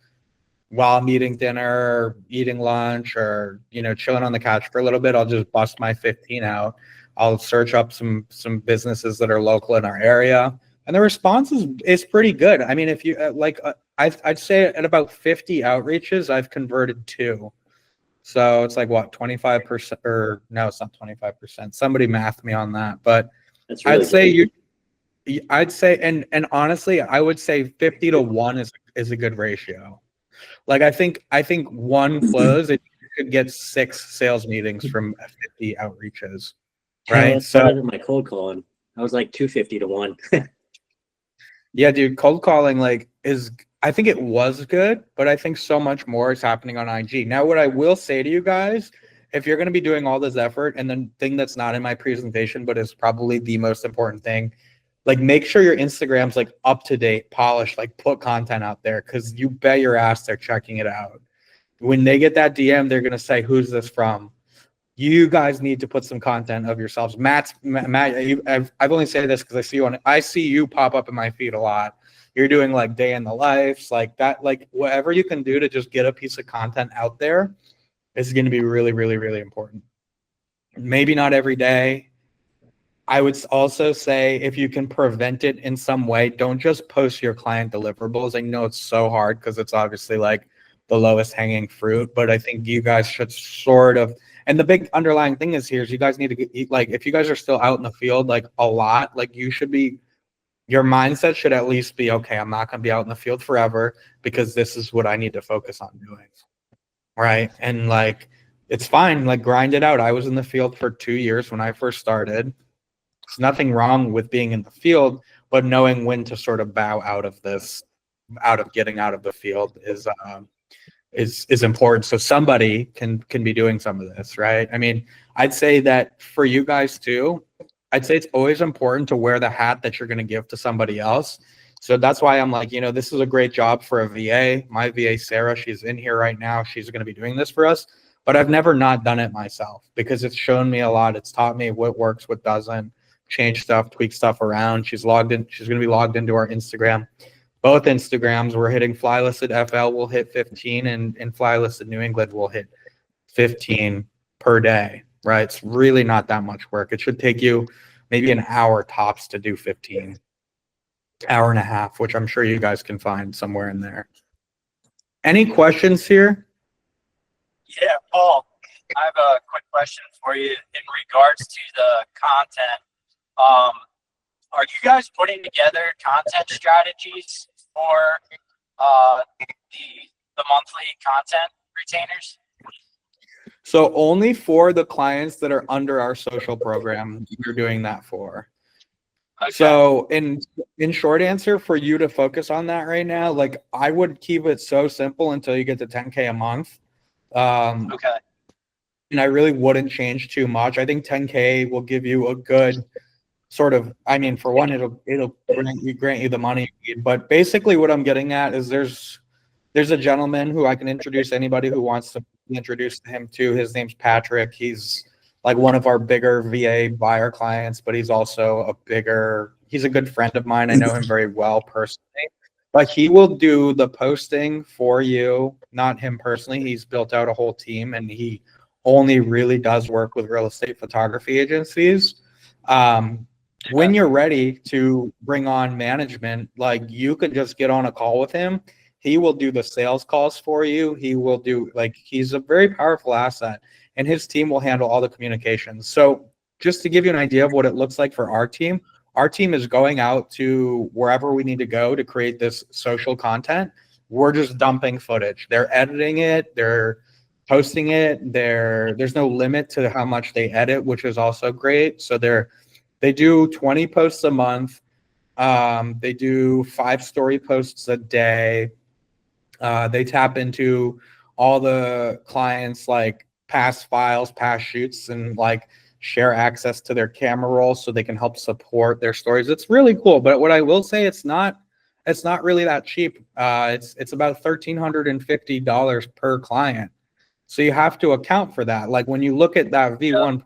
while I'm eating dinner or eating lunch or, you know, chilling on the couch for a little bit. I'll just bust my 15 out. I'll search up some businesses that are local in our area, and the response is pretty good. I mean, if you I'd say at about 50 outreaches, I've converted 2. So it's like what, 25%, or no, it's not 25%. Somebody math me on that, but That's really I'd say, and honestly, I would say 50 to 1 is a good ratio. Like I think one close, it could get 6 sales meetings from 50 outreaches, right? That's So better than my cold calling. I was like 250 to 1. yeah, dude, cold calling I think it was good, but I think so much more is happening on IG. Now, what I will say to you guys, if you're going to be doing all this effort, and the thing that's not in my presentation, but is probably the most important thing, like make sure your Instagram's like up to date, polished, like put content out there, because you bet your ass they're checking it out. When they get that DM, they're going to say, who's this from? You guys need to put some content of yourselves. Matt, I've only said this because I see you pop up in my feed a lot. You're doing like day in the lives, like that, like whatever you can do to just get a piece of content out there is going to be really, really, really important. Maybe not every day. I would also say if you can prevent it in some way, don't just post your client deliverables. I know it's so hard because it's obviously like the lowest hanging fruit, but I think you guys should sort of, and the big underlying thing is here is you guys need to get, like, if you guys are still out in the field, like a lot, like you should be, your mindset should at least be, okay, I'm not going to be out in the field forever because this is what I need to focus on doing. Right. And like, it's fine. Like grind it out. I was in the field for 2 years when I first started. There's nothing wrong with being in the field, but knowing when to sort of bow out of this, out of getting out of the field is important. So somebody can be doing some of this, right? I mean, I'd say that for you guys too, I'd say it's always important to wear the hat that you're going to give to somebody else. So that's why I'm like, you know, this is a great job for a VA. My VA, Sarah, she's in here right now. She's going to be doing this for us, but I've never not done it myself because it's shown me a lot. It's taught me what works, what doesn't, change stuff, tweak stuff around. She's logged in. She's going to be logged into our Instagram. Both Instagrams, we're hitting Fly Listed FL will hit 15 and Fly Listed New England will hit 15 per day, right? It's really not that much work. It should take you maybe an hour tops to do 15, hour and a half, which I'm sure you guys can find somewhere in there. Any questions here? Yeah, Paul, I have a quick question for you in regards to the content. Are you guys putting together content strategies for the monthly content retainers? So only for the clients that are under our social program, you're doing that for. Okay. So in short answer, for you to focus on that right now, like I would keep it so simple until you get to 10K a month. Okay. And I really wouldn't change too much. I think 10K will give you a good sort of, I mean, for one, it'll grant you the money you need. But basically what I'm getting at is there's a gentleman who I can introduce anybody who wants to be introduced to him to. His name's Patrick. He's like one of our bigger VA buyer clients, but he's also he's a good friend of mine. I know him very well personally, but he will do the posting for you, not him personally. He's built out a whole team and he only really does work with real estate photography agencies. When you're ready to bring on management, like you could just get on a call with him. He will do the sales calls for you. He will do he's a very powerful asset and his team will handle all the communications. So just to give you an idea of what it looks like for our team is going out to wherever we need to go to create this social content. We're just dumping footage. They're editing it. They're posting it. There's no limit to how much they edit, which is also great. So they do 20 posts a month. They do 5-story posts a day. They tap into all the clients like past files, past shoots, and like share access to their camera rolls so they can help support their stories. It's really cool. But what I will say, it's not really that cheap. It's about $1,350 per client. So you have to account for that. Like when you look at that V1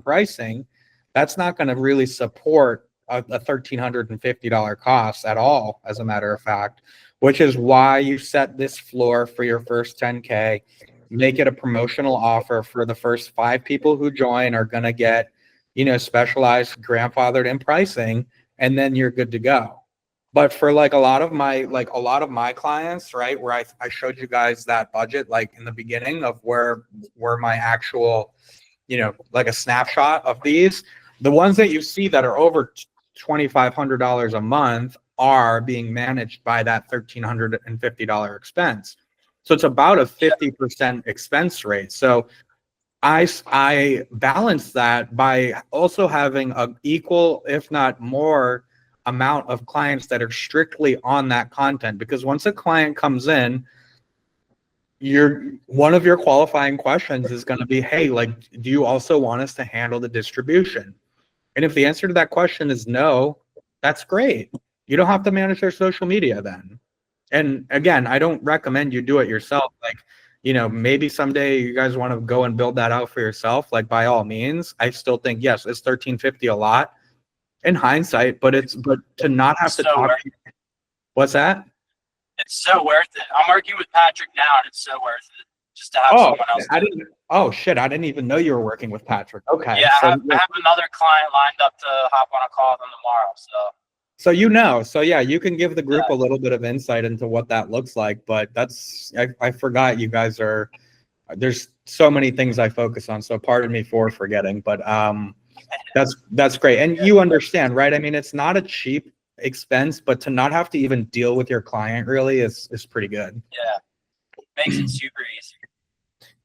pricing, that's not going to really support a $1,350 cost at all, as a matter of fact, which is why you set this floor for your first 10K, make it a promotional offer for the first 5 people who join are going to get, specialized grandfathered in pricing, and then you're good to go. But for a lot of my clients, right, where I showed you guys that budget, like in the beginning of where my actual, like a snapshot of these, the ones that you see that are over $2,500 a month are being managed by that $1,350 expense. So it's about a 50% expense rate. So I balance that by also having an equal, if not more, amount of clients that are strictly on that content, because once a client comes in, one of your qualifying questions is going to be, hey, do you also want us to handle the distribution? And if the answer to that question is no, that's great. You don't have to manage their social media then. And again, I don't recommend you do it yourself. Maybe someday you guys want to go and build that out for yourself. By all means, I still think, yes, it's $1,350 a lot in hindsight, but to not have to talk. What's that? It's so worth it. I'm working with Patrick now, and it's so worth it just to have someone else. I didn't even know you were working with Patrick. Okay. Yeah, I have another client lined up to hop on a call with them tomorrow. So yeah, you can give the group a little bit of insight into what that looks like. But I forgot you guys there's so many things I focus on. So pardon me for forgetting. But that's great. And you understand, right? I mean, it's not a cheap expense, but to not have to even deal with your client really is pretty good. Yeah, makes it super easy.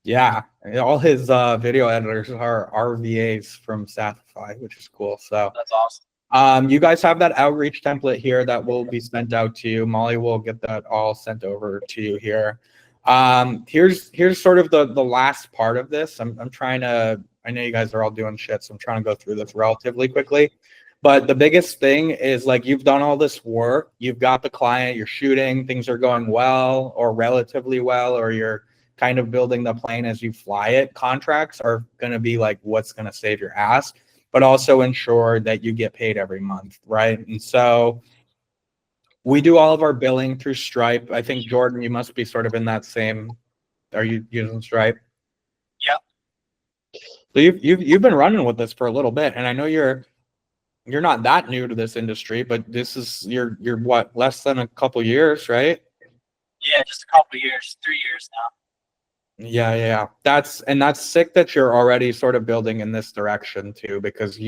Yeah, all his video editors are RVAs from Sathify, which is cool. So that's awesome. You guys have that outreach template here that will be sent out to you. Molly will get that all sent over to you here. Here's sort of the last part of this. I'm trying to, I know you guys are all doing shit, so I'm trying to go through this relatively quickly. But the biggest thing is you've done all this work, you've got the client, you're shooting, things are going well or relatively well, or you're kind of building the plane as you fly it. Contracts are going to be what's going to save your ass, but also ensure that you get paid every month, right? And so We do all of our billing through Stripe. I think, Jordan, you must be sort of in that same. Are you using Stripe? Yep. So you've been running with this for a little bit, and I know you're not that new to this industry, but this is you're what, less than a couple years, right? Yeah, just a couple years, 3 years now. Yeah. That's sick that you're already sort of building in this direction too, because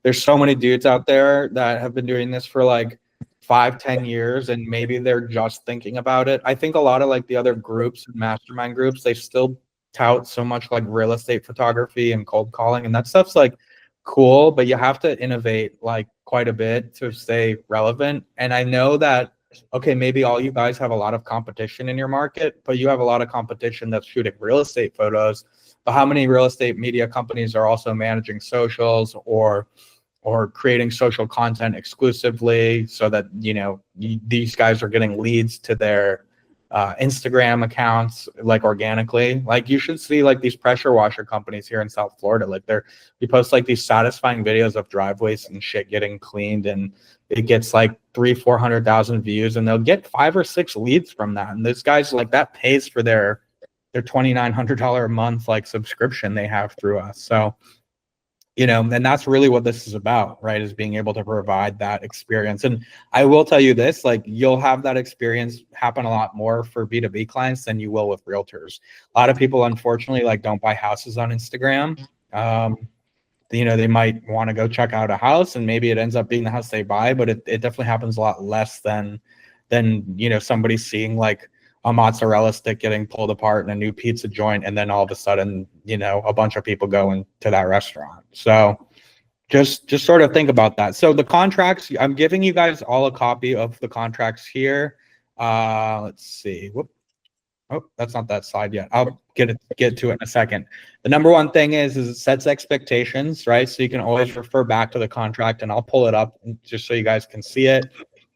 there's so many dudes out there that have been doing this for like 5-10 years, and maybe they're just thinking about it. I think a lot of like the other groups, mastermind groups, they still tout so much like real estate photography and cold calling, and that stuff's like cool, but you have to innovate like quite a bit to stay relevant. And I know that, okay, maybe all you guys have a lot of competition in your market, but you have a lot of competition that's shooting real estate photos. But how many real estate media companies are also managing socials or creating social content exclusively so that, these guys are getting leads to their Instagram accounts like organically? Like, you should see like these pressure washer companies here in South Florida. Like, you post like these satisfying videos of driveways and shit getting cleaned, and it gets like 300,000-400,000 views, and they'll get 5 or 6 leads from that. And these guys, like, that pays for their $2,900 a month like subscription they have through us. So, and that's really what this is about, right? Is being able to provide that experience. And I will tell you this, like, you'll have that experience happen a lot more for B2B clients than you will with realtors. A lot of people, unfortunately, like, don't buy houses on Instagram. They might want to go check out a house, and maybe it ends up being the house they buy, but it definitely happens a lot less than somebody seeing like a mozzarella stick getting pulled apart in a new pizza joint, and then all of a sudden, a bunch of people go into that restaurant. So just sort of think about that. So the contracts, I'm giving you guys all a copy of the contracts here. Let's see. Whoop. Oh, that's not that slide yet. I'll get to it in a second. The number one thing is it sets expectations, right? So you can always refer back to the contract, and I'll pull it up just so you guys can see it.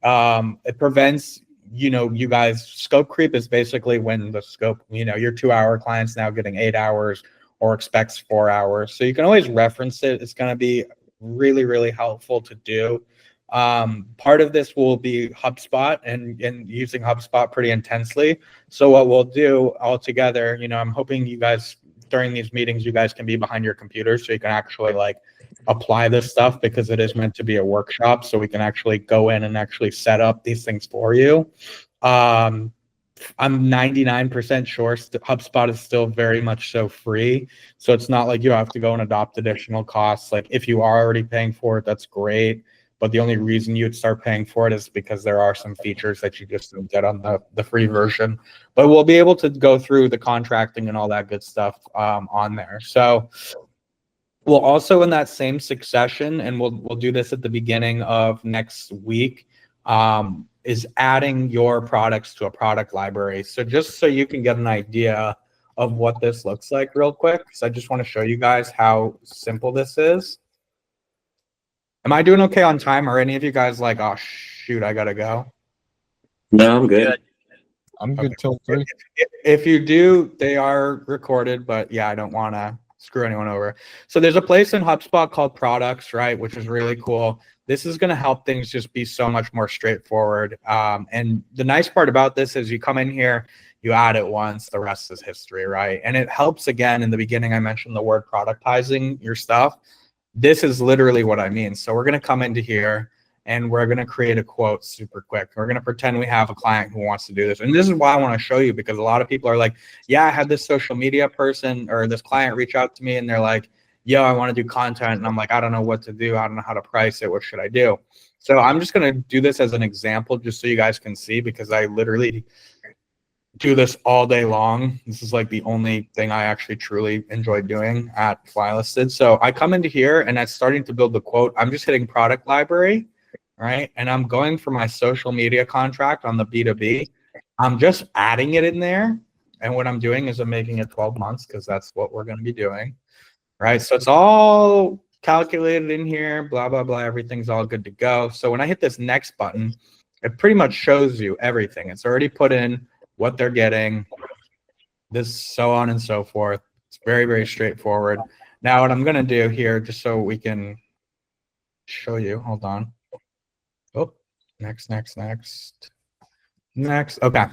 It prevents, you guys, scope creep is basically when the scope, your 2-hour client's now getting 8 hours or expects 4 hours. So you can always reference it. It's going to be really, really helpful to do. Part of this will be HubSpot and using HubSpot pretty intensely. So what we'll do all together, I'm hoping you guys, during these meetings, you guys can be behind your computers so you can actually like apply this stuff, because it is meant to be a workshop. So we can actually go in and actually set up these things for you. I'm 99% sure HubSpot is still very much so free. So it's not like you have to go and adopt additional costs. Like, if you are already paying for it, that's great. But the only reason you'd start paying for it is because there are some features that you just don't get on the free version. But we'll be able to go through the contracting and all that good stuff on there. So we'll also, in that same succession, and we'll do this at the beginning of next week, is adding your products to a product library. So just so you can get an idea of what this looks like real quick, because I just want to show you guys how simple this is. Am I doing okay on time? Are any of you guys like, oh shoot, I gotta go? No, I'm good. I'm good till 3. If you do, they are recorded, but yeah, I don't want to screw anyone over. So there's a place in HubSpot called products, right? Which is really cool. This is going to help things just be so much more straightforward. And the nice part about this is you come in here, you add it once, the rest is history, right? And it helps, again, in the beginning, I mentioned the word productizing your stuff. This is literally what I mean. So we're going to come into here and we're going to create a quote super quick. We're going to pretend we have a client who wants to do this. And this is why I want to show you, because a lot of people are like, yeah, I had this social media person or this client reach out to me and they're like, yo, I want to do content. And I'm like, I don't know what to do. I don't know how to price it. What should I do? So I'm just going to do this as an example just so you guys can see, because I literally do this all day long. This is like the only thing I actually truly enjoy doing at FlyListed. So I come into here and I'm starting to build the quote. I'm just hitting product library, right? And I'm going for my social media contract on the B2B. I'm just adding it in there. And what I'm doing is I'm making it 12 months because that's what we're going to be doing, right? So it's all calculated in here, blah, blah, blah. Everything's all good to go. So when I hit this next button, it pretty much shows you everything. It's already put in what they're getting, this, so on and so forth. It's very, very straightforward. Now, what I'm going to do here, just so we can show you, hold on. Oh, Next. Okay.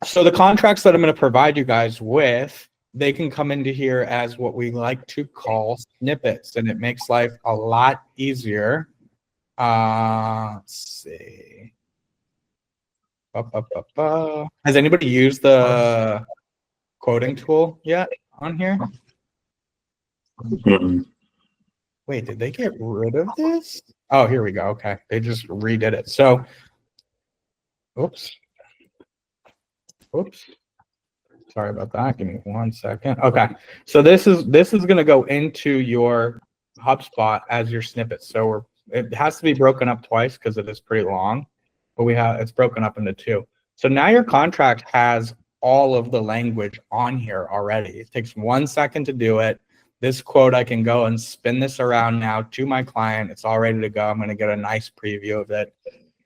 So the contracts that I'm going to provide you guys with, they can come into here as what we like to call snippets, and it makes life a lot easier. Let's see. Has anybody used the quoting tool yet on here? Mhm. Wait, did they get rid of this? Oh, here we go. Okay. They just redid it. So, oops. Sorry about that. Give me 1 second. Okay. So this is going to go into your HubSpot as your snippet. So it has to be broken up twice because it is pretty long, but it's broken up into two. So now your contract has all of the language on here already. It takes 1 second to do it. This quote, I can go and spin this around now to my client. It's all ready to go. I'm going to get a nice preview of it.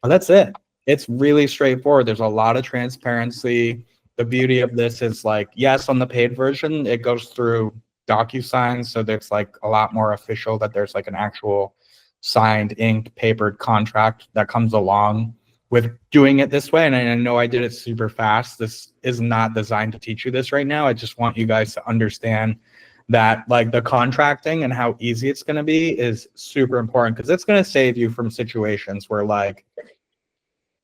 But that's it. It's really straightforward. There's a lot of transparency. The beauty of this is like, yes, on the paid version, it goes through DocuSign. So there's like a lot more official that there's like an actual signed, inked, papered contract that comes along with doing it this way. And I know I did it super fast. This is not designed to teach you this right now. I just want you guys to understand that like the contracting and how easy it's going to be is super important because it's going to save you from situations where like,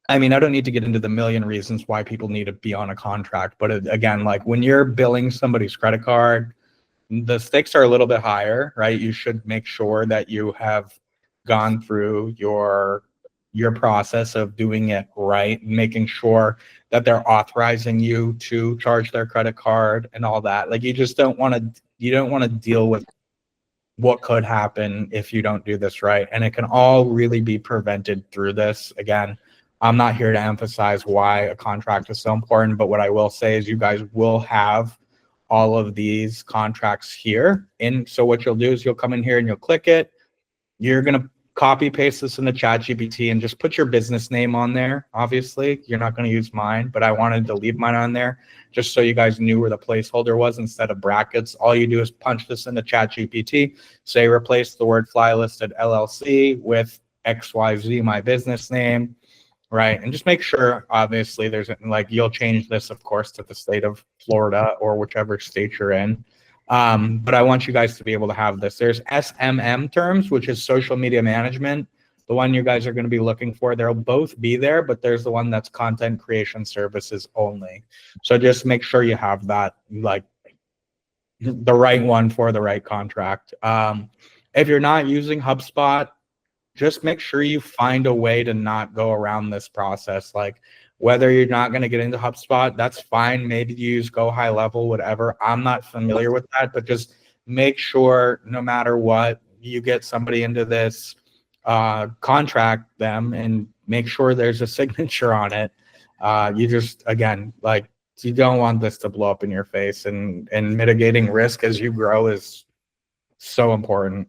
I mean, I don't need to get into the million reasons why people need to be on a contract, but again, like when you're billing somebody's credit card, the stakes are a little bit higher, right? You should make sure that you have gone through your process of doing it right, making sure that they're authorizing you to charge their credit card and all that. Like you don't want to deal with what could happen if you don't do this right. And it can all really be prevented through this. Again, I'm not here to emphasize why a contract is so important, but what I will say is you guys will have all of these contracts here. And so what you'll do is you'll come in here and you'll click it. You're going to copy paste this into ChatGPT and just put your business name on there. Obviously, you're not going to use mine, but I wanted to leave mine on there just so you guys knew where the placeholder was instead of brackets. All you do is punch this into ChatGPT, say replace the word fly listed LLC with XYZ, my business name, right? And just make sure, obviously, there's like, you'll change this, of course, to the state of Florida or whichever state you're in. But I want you guys to be able to have this. There's SMM terms, which is social media management. The one you guys are going to be looking for, they'll both be there, but there's the one that's content creation services only. So just make sure you have that, like the right one for the right contract. If you're not using HubSpot, just make sure you find a way to not go around this process. Like whether you're not going to get into HubSpot, that's fine. Maybe use Go High Level, whatever. I'm not familiar with that, but just make sure no matter what, you get somebody into this, contract them and make sure there's a signature on it. You just, again, like you don't want this to blow up in your face, and mitigating risk as you grow is so important.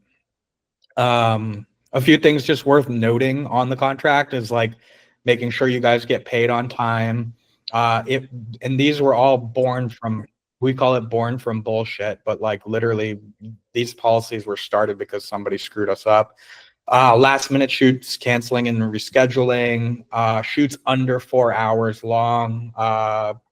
A few things just worth noting on the contract is like making sure you guys get paid on time. And these were all born from, we call it born from bullshit, but like literally these policies were started because somebody screwed us up. Last minute shoots, canceling and rescheduling, shoots under 4 hours long,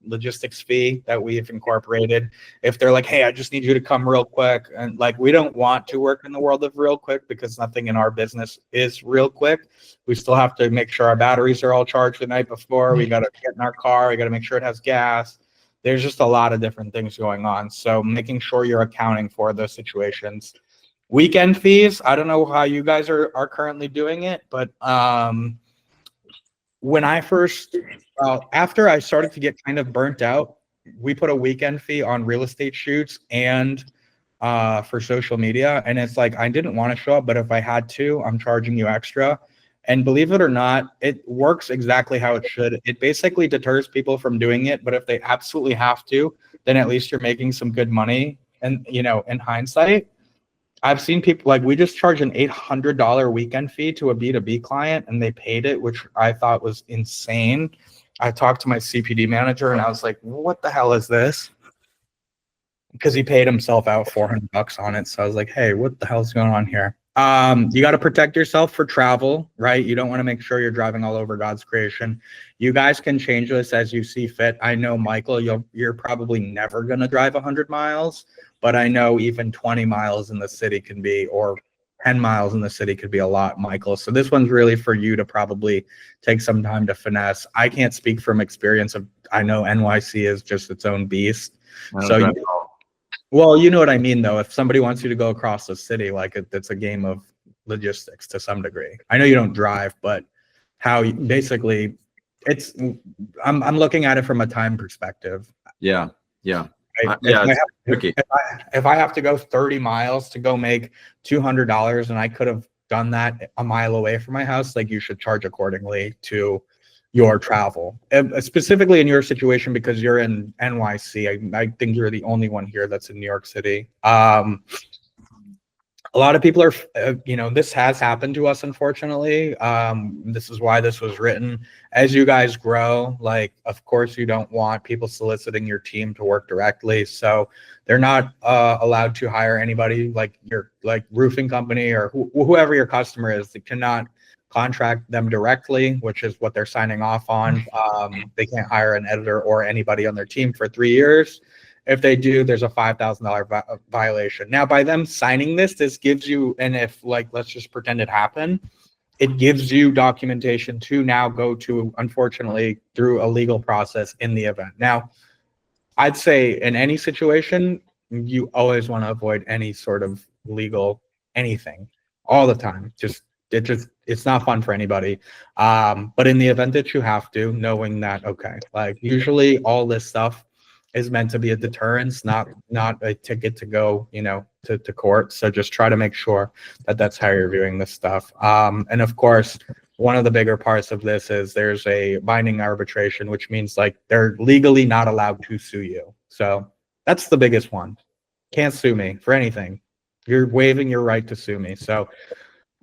logistics fee that we've incorporated. If they're like, hey, I just need you to come real quick. And like, we don't want to work in the world of real quick because nothing in our business is real quick. We still have to make sure our batteries are all charged the night before. We got to get in our car. We got to make sure it has gas. There's just a lot of different things going on. So making sure you're accounting for those situations. Weekend fees, I don't know how you guys are currently doing it, but when I first, after I started to get kind of burnt out, we put a weekend fee on real estate shoots and for social media. And it's like, I didn't want to show up, but if I had to, I'm charging you extra. And believe it or not, it works exactly how it should. It basically deters people from doing it, but if they absolutely have to, then at least you're making some good money. And, you know, in hindsight, I've seen people like, we just charge an $800 weekend fee to a B2B client and they paid it, which I thought was insane. I talked to my CPD manager and I was like, what the hell is this? Because he paid himself out $400 on it. So I was like, hey, what the hell's going on here? You got to protect yourself for travel, right? You don't want to make sure you're driving all over God's creation. You guys can change this as you see fit. I know, Michael, you're probably never going to drive 100 miles, but I know even 20 miles in the city can be, or 10 miles in the city could be a lot, Michael. So this one's really for you to probably take some time to finesse. I can't speak from experience of, I know NYC is just its own beast. So well, you know what I mean, though. If somebody wants you to go across the city, like it's a game of logistics to some degree. I know you don't drive, but how you, basically, it's. I'm looking at it from a time perspective. Yeah. Right? Yeah. If I have to go 30 miles to go make $200, and I could have done that a mile away from my house, like you should charge accordingly to your travel, specifically in your situation because you're in NYC. I think you're the only one here that's in New York City. A lot of people are, this has happened to us, unfortunately. This is why this was written. As you guys grow, like, of course, you don't want people soliciting your team to work directly. So they're not allowed to hire anybody like your roofing company or whoever your customer is. They cannot contract them directly, which is what they're signing off on. They can't hire an editor or anybody on their team for 3 years. If they do, there's a $5,000 violation. Now, by them signing this gives you, and if let's just pretend it happened, it gives you documentation to now go to, unfortunately, through a legal process in the event. Now, I'd say in any situation, you always want to avoid any sort of legal anything all the time. It's not fun for anybody. But in the event that you have to, knowing that, okay, usually all this stuff is meant to be a deterrence, not a ticket to go, to court. So just try to make sure that that's how you're viewing this stuff. And of course, one of the bigger parts of this is there's a binding arbitration, which means they're legally not allowed to sue you. So that's the biggest one. Can't sue me for anything. You're waiving your right to sue me. So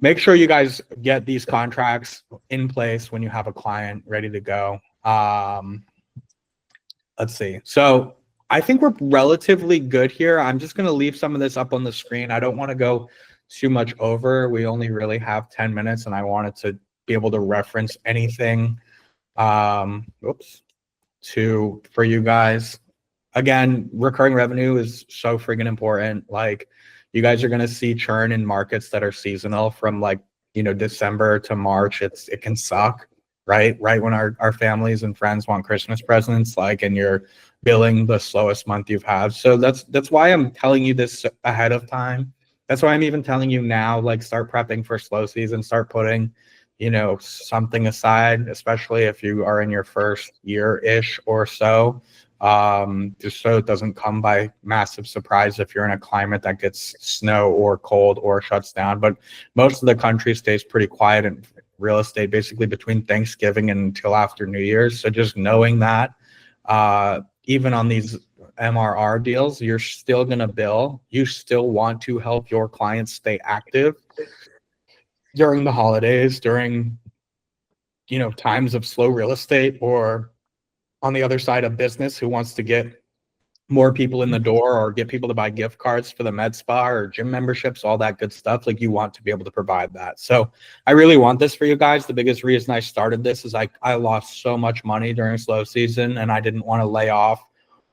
make sure you guys get these contracts in place when you have a client ready to go. Let's see. So I think we're relatively good here. I'm just going to leave some of this up on the screen. I don't want to go too much over. We only really have 10 minutes, and I wanted to be able to reference anything for you guys. Again, recurring revenue is so friggin' important. You guys are going to see churn in markets that are seasonal from December to March. It can suck. Right when our families and friends want Christmas presents, and you're billing the slowest month you've had. So that's why I'm telling you this ahead of time. That's why I'm even telling you now, start prepping for slow season, start putting, something aside, especially if you are in your first year-ish or so, just so it doesn't come by massive surprise if you're in a climate that gets snow or cold or shuts down. But most of the country stays pretty quiet and real estate basically between Thanksgiving and until after New Year's. So just knowing that, even on these MRR deals, you're still going to bill. You still want to help your clients stay active during the holidays, during, times of slow real estate, or on the other side of business who wants to get more people in the door or get people to buy gift cards for the med spa or gym memberships, all that good stuff. You want to be able to provide that. So I really want this for you guys. The biggest reason I started this is I lost so much money during slow season, and I didn't want to lay off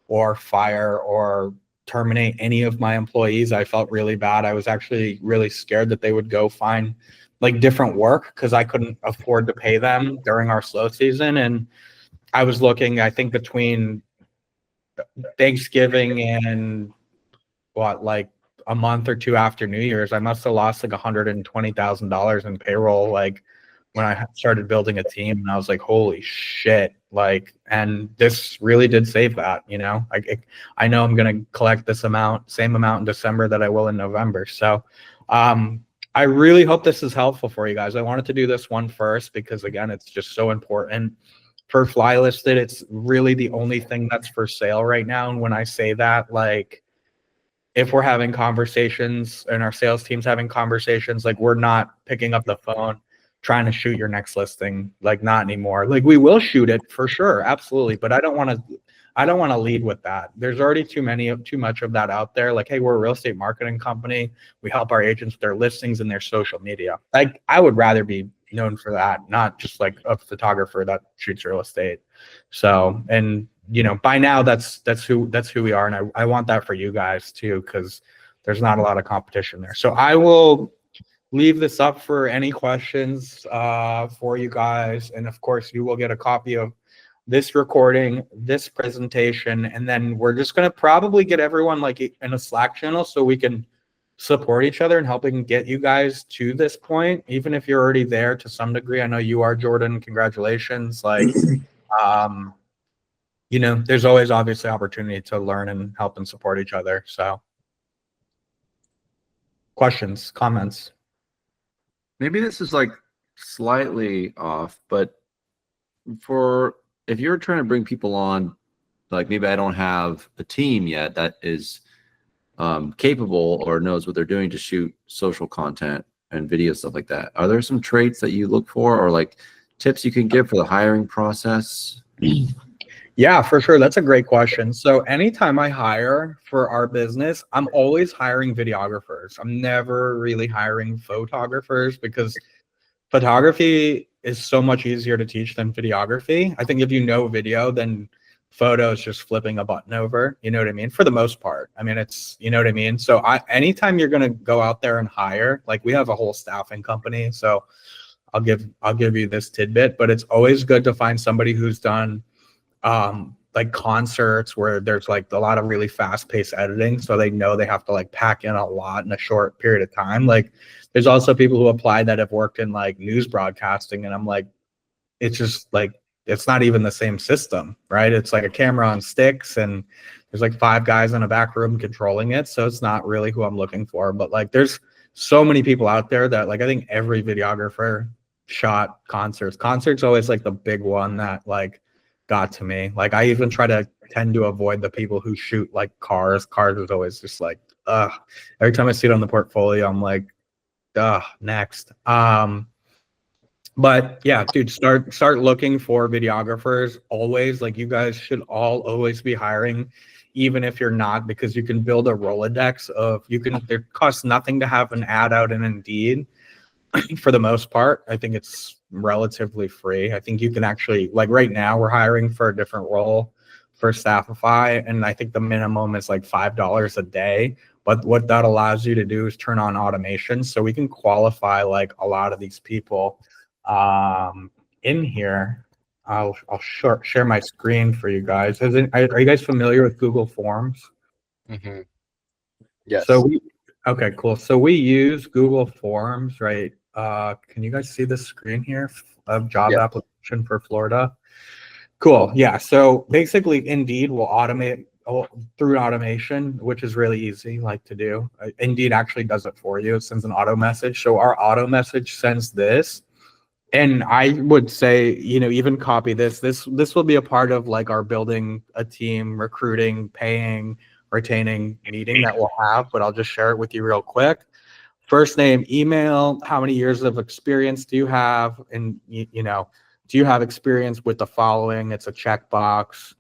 or fire or terminate any of my employees. I felt really bad. I was actually really scared that they would go find different work because I couldn't afford to pay them during our slow season. And I was looking, I think between Thanksgiving and a month or two after New Year's, I must have lost $120,000 in payroll when I started building a team. And I was like, holy shit. And this really did save that, I know I'm going to collect this same amount in December that I will in November. So I really hope this is helpful for you guys. I wanted to do this one first because, again, it's just so important. For Fly Listed, it's really the only thing that's for sale right now. And when I say that, if we're having conversations and our sales team's having conversations, we're not picking up the phone trying to shoot your next listing, not anymore. We will shoot it for sure, absolutely. But I don't want I don't want to lead with that. There's already too much of that out there. Like, hey, we're a real estate marketing company. We help our agents with their listings and their social media. Like, I would rather be known for that, not just like a photographer that shoots real estate. So, and by now that's who we are. And I want that for you guys too, because there's not a lot of competition there. So I will leave this up for any questions for you guys. And of course, you will get a copy of this recording, this presentation, and then we're just going to probably get everyone like in a Slack channel so we can support each other and helping get you guys to this point, even if you're already there to some degree. I know you are, Jordan. Congratulations. Like, there's always obviously opportunity to learn and help and support each other. So questions, comments? Maybe this is like slightly off, but if you're trying to bring people on, like maybe I don't have a team yet that is capable or knows what they're doing to shoot social content and video stuff like that. Are there some traits that you look for or like tips you can give for the hiring process? Yeah, for sure. That's a great question. So anytime I hire for our business, I'm always hiring videographers. I'm never really hiring photographers because photography is so much easier to teach than videography. I think if you know video, then photo is just flipping a button over. You know what I mean? For the most part. I mean, you know what I mean? So anytime you're going to go out there and hire, like we have a whole staffing company. So I'll give you this tidbit, but it's always good to find somebody who's done like concerts where there's like a lot of really fast-paced editing, so they know they have to like pack in a lot in a short period of time. Like there's also people who apply that have worked in like news broadcasting, and I'm like, it's just like it's not even the same system, right? It's like a camera on sticks and there's like 5 guys in a back room controlling it, so it's not really who I'm looking for. But like there's so many people out there that like I think every videographer shot concerts always like the big one that like got to me. Like I even try to tend to avoid the people who shoot like cars is always just like every time I see it on the portfolio I'm like next. But yeah, dude, start looking for videographers always. Like you guys should all always be hiring, even if you're not, because you can build a Rolodex of it costs nothing to have an ad out in Indeed. For the most part, I think it's relatively free. I think you can actually, like right now, we're hiring for a different role for Staffify, and I think the minimum is like $5 a day. But what that allows you to do is turn on automation, so we can qualify like a lot of these people in here. I'll share my screen for you guys. Are you guys familiar with Google Forms? Mm-hmm. Yes. Okay, cool. So we use Google Forms, right? Can you guys see the screen here of job application for Florida? Cool. Yeah. So basically, Indeed will automate through automation, which is really easy, like to do. Indeed actually does it for you. It sends an auto message. So our auto message sends this. And I would say, even copy this. This will be a part of like our building a team, recruiting, paying, retaining meeting that we'll have, but I'll just share it with you real quick. First name, email, how many years of experience do you have? And, do you have experience with the following? It's a checkbox.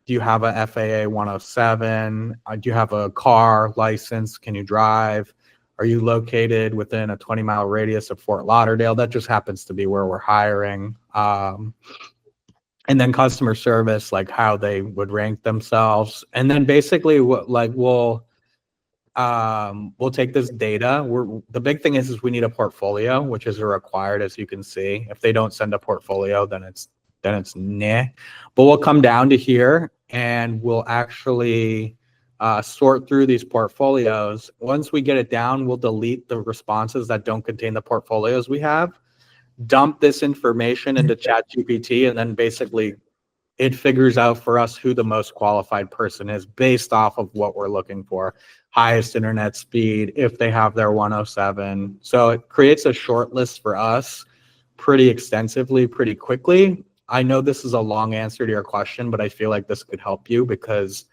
Do you have a FAA 107? Do you have a car license? Can you drive? Are you located within a 20-mile radius of Fort Lauderdale? That just happens to be where we're hiring. And then customer service, like how they would rank themselves. And then basically we'll take this data. The big thing is we need a portfolio, which is required, as you can see. If they don't send a portfolio, then it's nah. But we'll come down to here and we'll actually sort through these portfolios. Once we get it down, we'll delete the responses that don't contain the portfolios we have, dump this information into ChatGPT, and then basically it figures out for us who the most qualified person is based off of what we're looking for. Highest internet speed, if they have their 107. So it creates a short list for us pretty extensively, pretty quickly. I know this is a long answer to your question, but I feel like this could help you because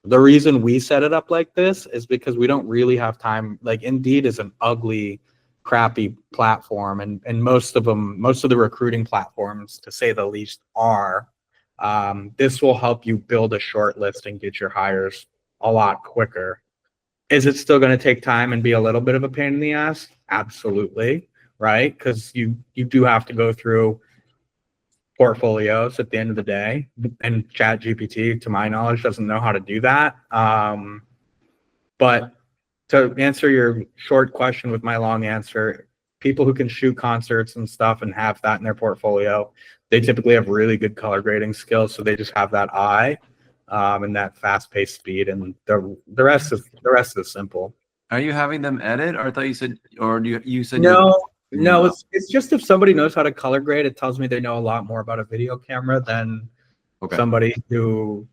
the reason we set it up like this is because we don't really have time. Like Indeed is an ugly, crappy platform, and most of the recruiting platforms, to say the least, are. This will help you build a short list and get your hires a lot quicker. Is it still going to take time and be a little bit of a pain in the ass? Absolutely, right? Because you do have to go through portfolios at the end of the day, and Chat GPT, to my knowledge, doesn't know how to do that. But to answer your short question with my long answer, people who can shoot concerts and stuff and have that in their portfolio, they typically have really good color grading skills. So they just have that eye and that fast-paced speed, and the rest is simple. Are you having them edit, or I thought you said, or you said No, it's just if somebody knows how to color grade, it tells me they know a lot more about a video camera than somebody who,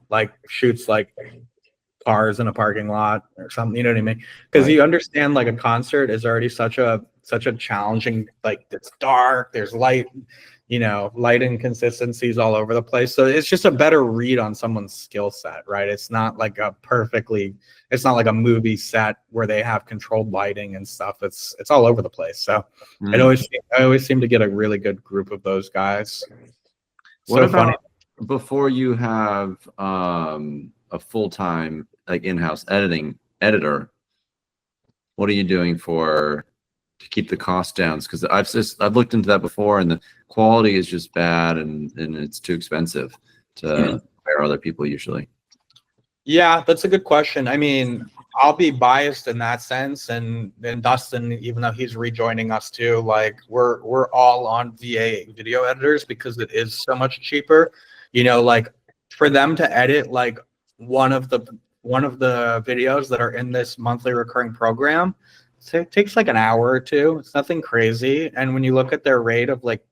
like shoots like cars in a parking lot or something, you know what I mean? Because you understand, like, a concert is already such a challenging, like, it's dark, there's light, light inconsistencies all over the place. So it's just a better read on someone's skill set, right? It's not like it's not like a movie set where they have controlled lighting and stuff. It's all over the place. So I always seem to get a really good group of those guys. What about before you have a full-time, like, in-house editor? What are you doing to keep the cost down? Because I've looked into that before, and the quality is just bad, and it's too expensive to hire other people usually. Yeah, that's a good question. I mean, I'll be biased in that sense, and Dustin, even though he's rejoining us too, like we're all on VA video editors because it is so much cheaper. Like, for them to edit like one of the videos that are in this monthly recurring program, so it takes like an hour or two. It's nothing crazy. And when you look at their rate of like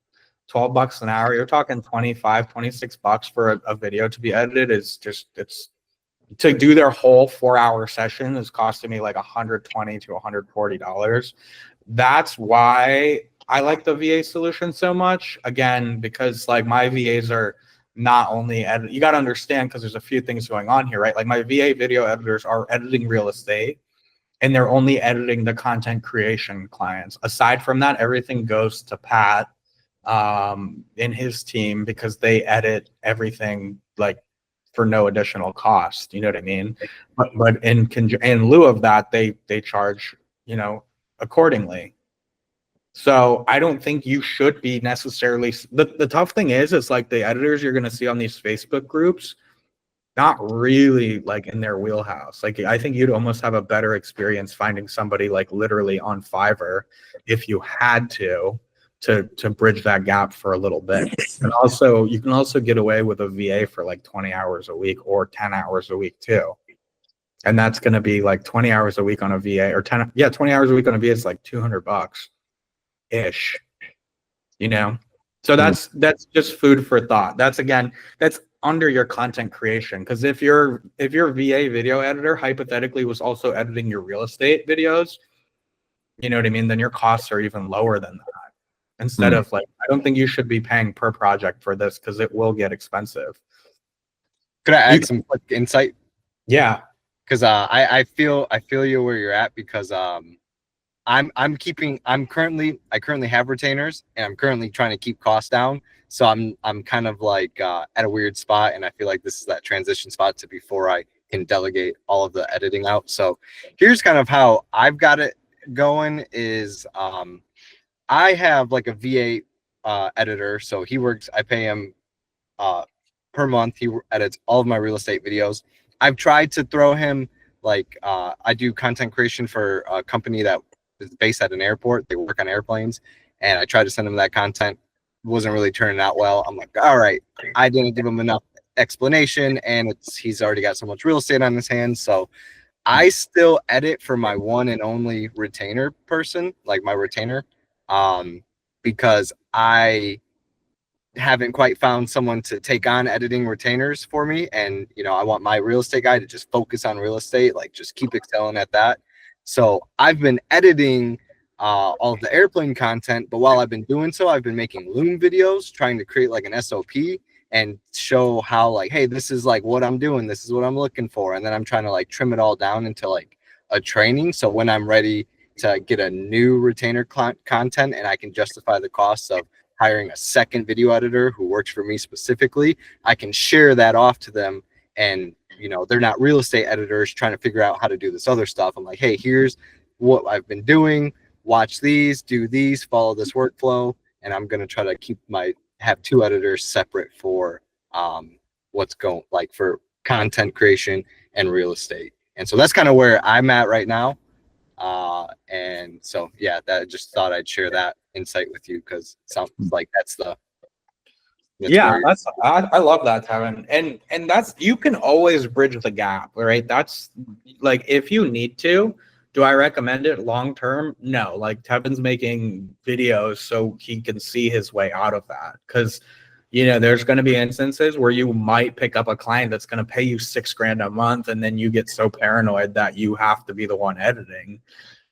$12 an hour, you're talking $25-$26 for a video to be edited. It's to do their whole 4-hour session is costing me like $120 to $140. That's why I like the VA solution so much. Again, because like my VAs are not only you got to understand, because there's a few things going on here, right? Like, my VA video editors are editing real estate, and they're only editing the content creation clients. Aside from that, everything goes to Pat in his team, because they edit everything like for no additional cost. You know what I mean? But in lieu of that, they charge, accordingly. So I don't think you should be necessarily, the tough thing is like the editors you're going to see on these Facebook groups, not really like in their wheelhouse. Like, I think you'd almost have a better experience finding somebody like literally on Fiverr, if you had to bridge that gap for a little bit. And also, you can also get away with a VA for like 20 hours a week or 10 hours a week too. And that's going to be like 20 hours a week on a VA, or 20 hours a week on a VA is like $200 ish, So that's just food for thought. That's under your content creation. Because if your VA video editor hypothetically was also editing your real estate videos, you know what I mean, then your costs are even lower than that. Instead of like, I don't think you should be paying per project for this, because it will get expensive. Could I add some quick insight? Yeah. Because I feel you where you're at, because I currently have retainers, and I'm currently trying to keep costs down. So I'm kind of like at a weird spot, and I feel like this is that transition spot to before I can delegate all of the editing out. So here's kind of how I've got it going is I have like a VA editor. So I pay him per month. He edits all of my real estate videos. I've tried to throw him like I do content creation for a company that is based at an airport. They work on airplanes, and I tried to send him that content. Wasn't really turning out well. I'm like, all right, I didn't give him enough explanation, and he's already got so much real estate on his hands. So I still edit for my one and only retainer person, like my retainer, because I haven't quite found someone to take on editing retainers for me. And, I want my real estate guy to just focus on real estate, like just keep excelling at that. So I've been editing all of the airplane content, but while I've been doing so, I've been making Loom videos, trying to create like an SOP and show how like, hey, this is like what I'm doing. This is what I'm looking for. And then I'm trying to like trim it all down into like a training. So when I'm ready to get a new retainer content and I can justify the cost of hiring a second video editor who works for me specifically, I can share that off to them. And, you know, they're not real estate editors trying to figure out how to do this other stuff. I'm like, hey, here's what I've been doing. Watch these, do these, follow this workflow. And I'm going to try to have two editors separate for what's going, like, for content creation and real estate. And so that's kind of where I'm at right now. And so, yeah, that just thought I'd share that insight with you, because it sounds like that's yeah, I love that, Tevin. And that's, you can always bridge the gap, right? That's like, if you need to, do I recommend it long term? No. Like, Tevin's making videos so he can see his way out of that, because, you know, there's going to be instances where you might pick up a client that's going to pay you $6,000 a month, and then you get so paranoid that you have to be the one editing.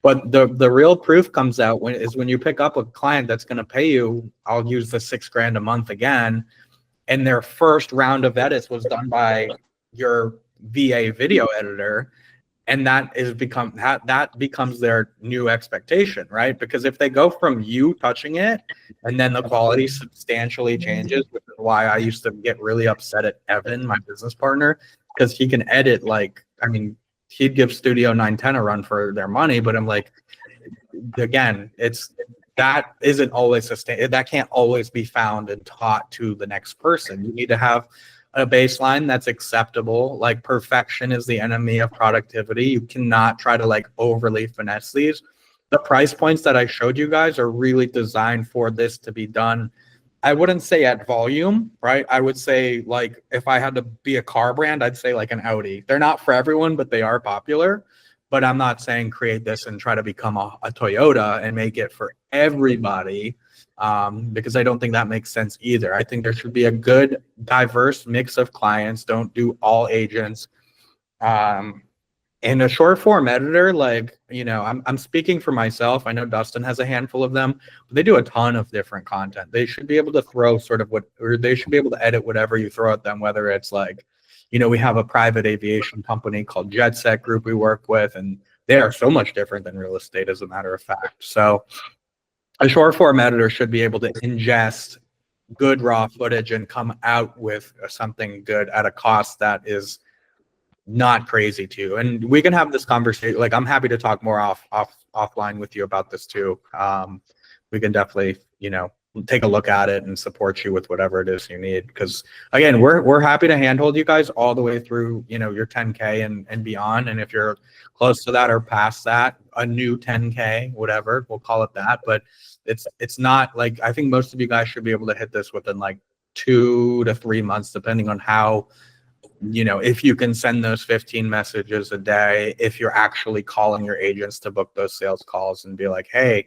But the real proof comes out when you pick up a client that's going to pay you, I'll use the $6,000 a month again, and their first round of edits was done by your VA video editor. And that becomes their new expectation, right? Because if they go from you touching it and then the quality substantially changes, which is why I used to get really upset at Evan, my business partner, because he can edit, like, I mean, he'd give Studio 910 a run for their money, but I'm like, again, that isn't always sustained. That can't always be found and taught to the next person. You need to have a baseline that's acceptable. Like, perfection is the enemy of productivity. You cannot try to like overly finesse these. The price points that I showed you guys are really designed for this to be done. I wouldn't say at volume, right? I would say, like, if I had to be a car brand, I'd say like an Audi. They're not for everyone, but they are popular. But I'm not saying create this and try to become a Toyota and make it for everybody, because I don't think that makes sense either. I think there should be a good, diverse mix of clients. Don't do all agents. In a short form editor, like, you know, I'm speaking for myself. I know Dustin has a handful of them, but they do a ton of different content. They should be able to throw they should be able to edit whatever you throw at them, whether it's like, you know, we have a private aviation company called Jet Set Group we work with, and they are so much different than real estate, as a matter of fact. So a short form editor should be able to ingest good raw footage and come out with something good at a cost that is not crazy too. And we can have this conversation. Like, I'm happy to talk more offline with you about this too. We can definitely, you know, take a look at it and support you with whatever it is you need. Because again, we're happy to handhold you guys all the way through, you know, your 10K and beyond. And if you're close to that or past that, a new 10K, whatever, we'll call it that. But it's not like, I think most of you guys should be able to hit this within like 2 to 3 months, depending on how, you know, if you can send those 15 messages a day, if you're actually calling your agents to book those sales calls and be like, hey,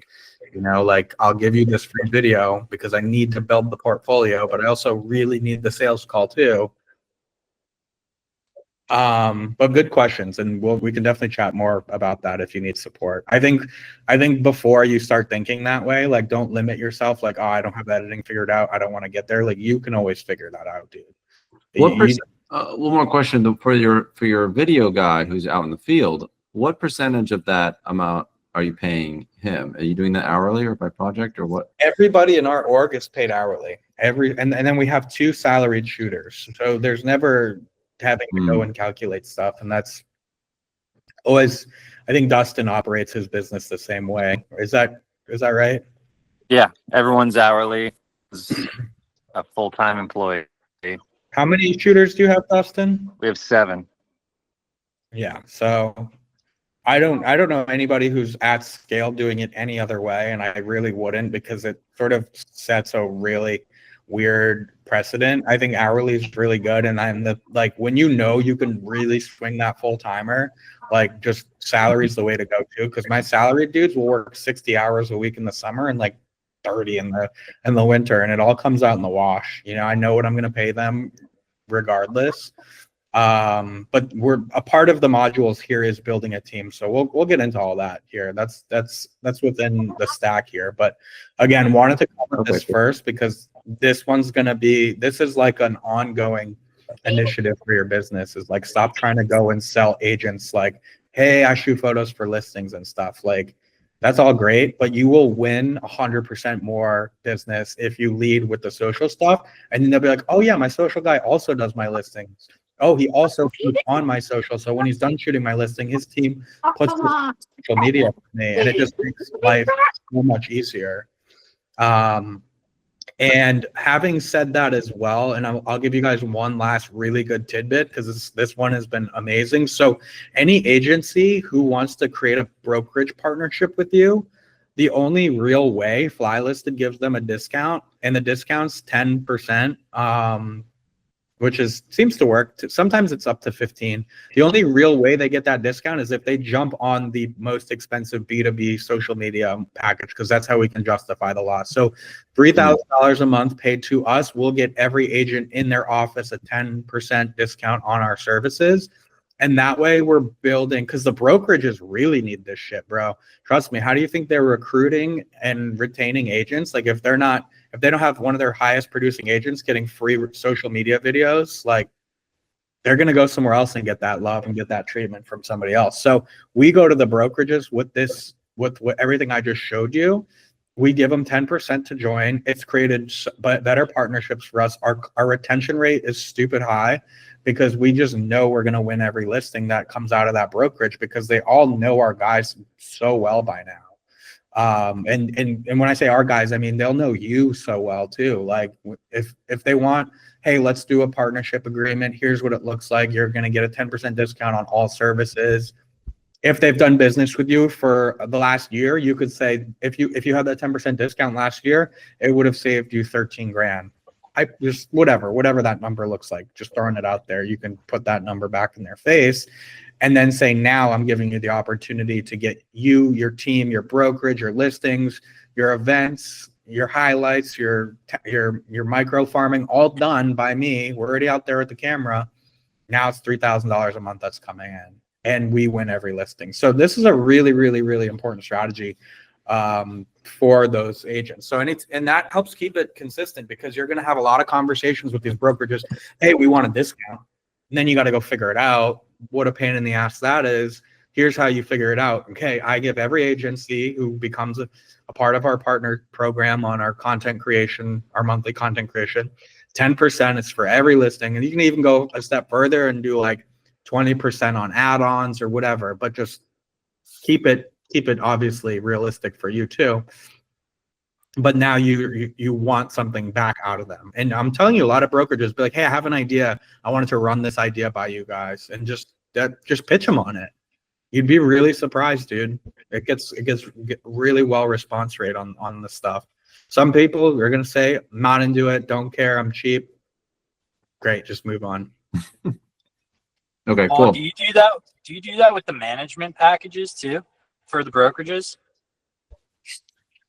you know, like, I'll give you this free video because I need to build the portfolio, but I also really need the sales call too. But good questions, and we can definitely chat more about that if you need support. I think before you start thinking that way, like, don't limit yourself. Like, oh, I don't have editing figured out, I don't want to get there. Like, you can always figure that out, dude. One more question though, for your video guy who's out in the field. What percentage of that amount are you paying him? Are you doing that hourly or by project or what? Everybody in our org is paid hourly. And then we have 2 salaried shooters. So there's never having to go and calculate stuff. And that's always, I think Dustin operates his business the same way. Is that right? Yeah, everyone's hourly. Is a full-time employee. How many shooters do you have, Dustin? We have 7. Yeah. So I don't know anybody who's at scale doing it any other way, and I really wouldn't, because it sort of sets a really weird precedent. I think hourly is really good, and like, when you know you can really swing that full timer, like, just salary is the way to go too. Because my salaried dudes will work 60 hours a week in the summer and like 30 in the winter, and it all comes out in the wash. You know, I know what I'm going to pay them regardless. But we're a part of the modules here is building a team, so we'll get into all that here. That's within the stack here. But again, wanted to cover this first because this is like an ongoing initiative for your business. Is like, stop trying to go and sell agents like, hey, I shoot photos for listings and stuff. Like, That's all great, but you will win 100% more business if you lead with the social stuff. And then they'll be like, oh yeah, my social guy also does my listings. Oh, he also shoots on my social. So when he's done shooting my listing, his team puts the social media for me, and it just makes life so much easier. And having said that as well, and I'll give you guys one last really good tidbit because this one has been amazing. So any agency who wants to create a brokerage partnership with you, the only real way FlyListed gives them a discount, and the discount's 10%, which seems to work. Sometimes it's up to 15. The only real way they get that discount is if they jump on the most expensive B2B social media package, because that's how we can justify the loss. So $3,000 a month paid to us, we'll get every agent in their office a 10% discount on our services. And that way we're building, because the brokerages really need this shit, bro. Trust me. How do you think they're recruiting and retaining agents? Like if they don't have one of their highest producing agents getting free social media videos, like they're going to go somewhere else and get that love and get that treatment from somebody else. So we go to the brokerages with everything I just showed you. We give them 10% to join. It's created better partnerships for us. Our retention rate is stupid high because we just know we're going to win every listing that comes out of that brokerage because they all know our guys so well by now. And when I say our guys, I mean, they'll know you so well too. Like if they want, hey, let's do a partnership agreement. Here's what it looks like. You're going to get a 10% discount on all services. If they've done business with you for the last year, you could say, if you had that 10% discount last year, it would have saved you 13 grand. I just, whatever that number looks like, just throwing it out there. You can put that number back in their face and then say, now I'm giving you the opportunity to get you, your team, your brokerage, your listings, your events, your highlights, your micro farming, all done by me. We're already out there with the camera. Now it's $3,000 a month that's coming in, and we win every listing. So this is a really, really, really important strategy for those agents. So and that helps keep it consistent because you're going to have a lot of conversations with these brokerages. Hey, we want a discount. And then you got to go figure it out. What a pain in the ass that is. Here's how you figure it out. Okay, I give every agency who becomes a part of our partner program on our content creation, our monthly content creation, 10% is for every listing. And you can even go a step further and do like 20% on add-ons or whatever, but just keep it obviously realistic for you too. But now you want something back out of them. And I'm telling you, a lot of brokerages be like, hey, I have an idea. I wanted to run this idea by you guys, and just pitch them on it. You'd be really surprised, dude. It gets really well response rate on the stuff. Some people are gonna say, I'm not into it, don't care, I'm cheap. Great, just move on. Okay, Paul, cool. do you do that? Do you do that with the management packages too for the brokerages?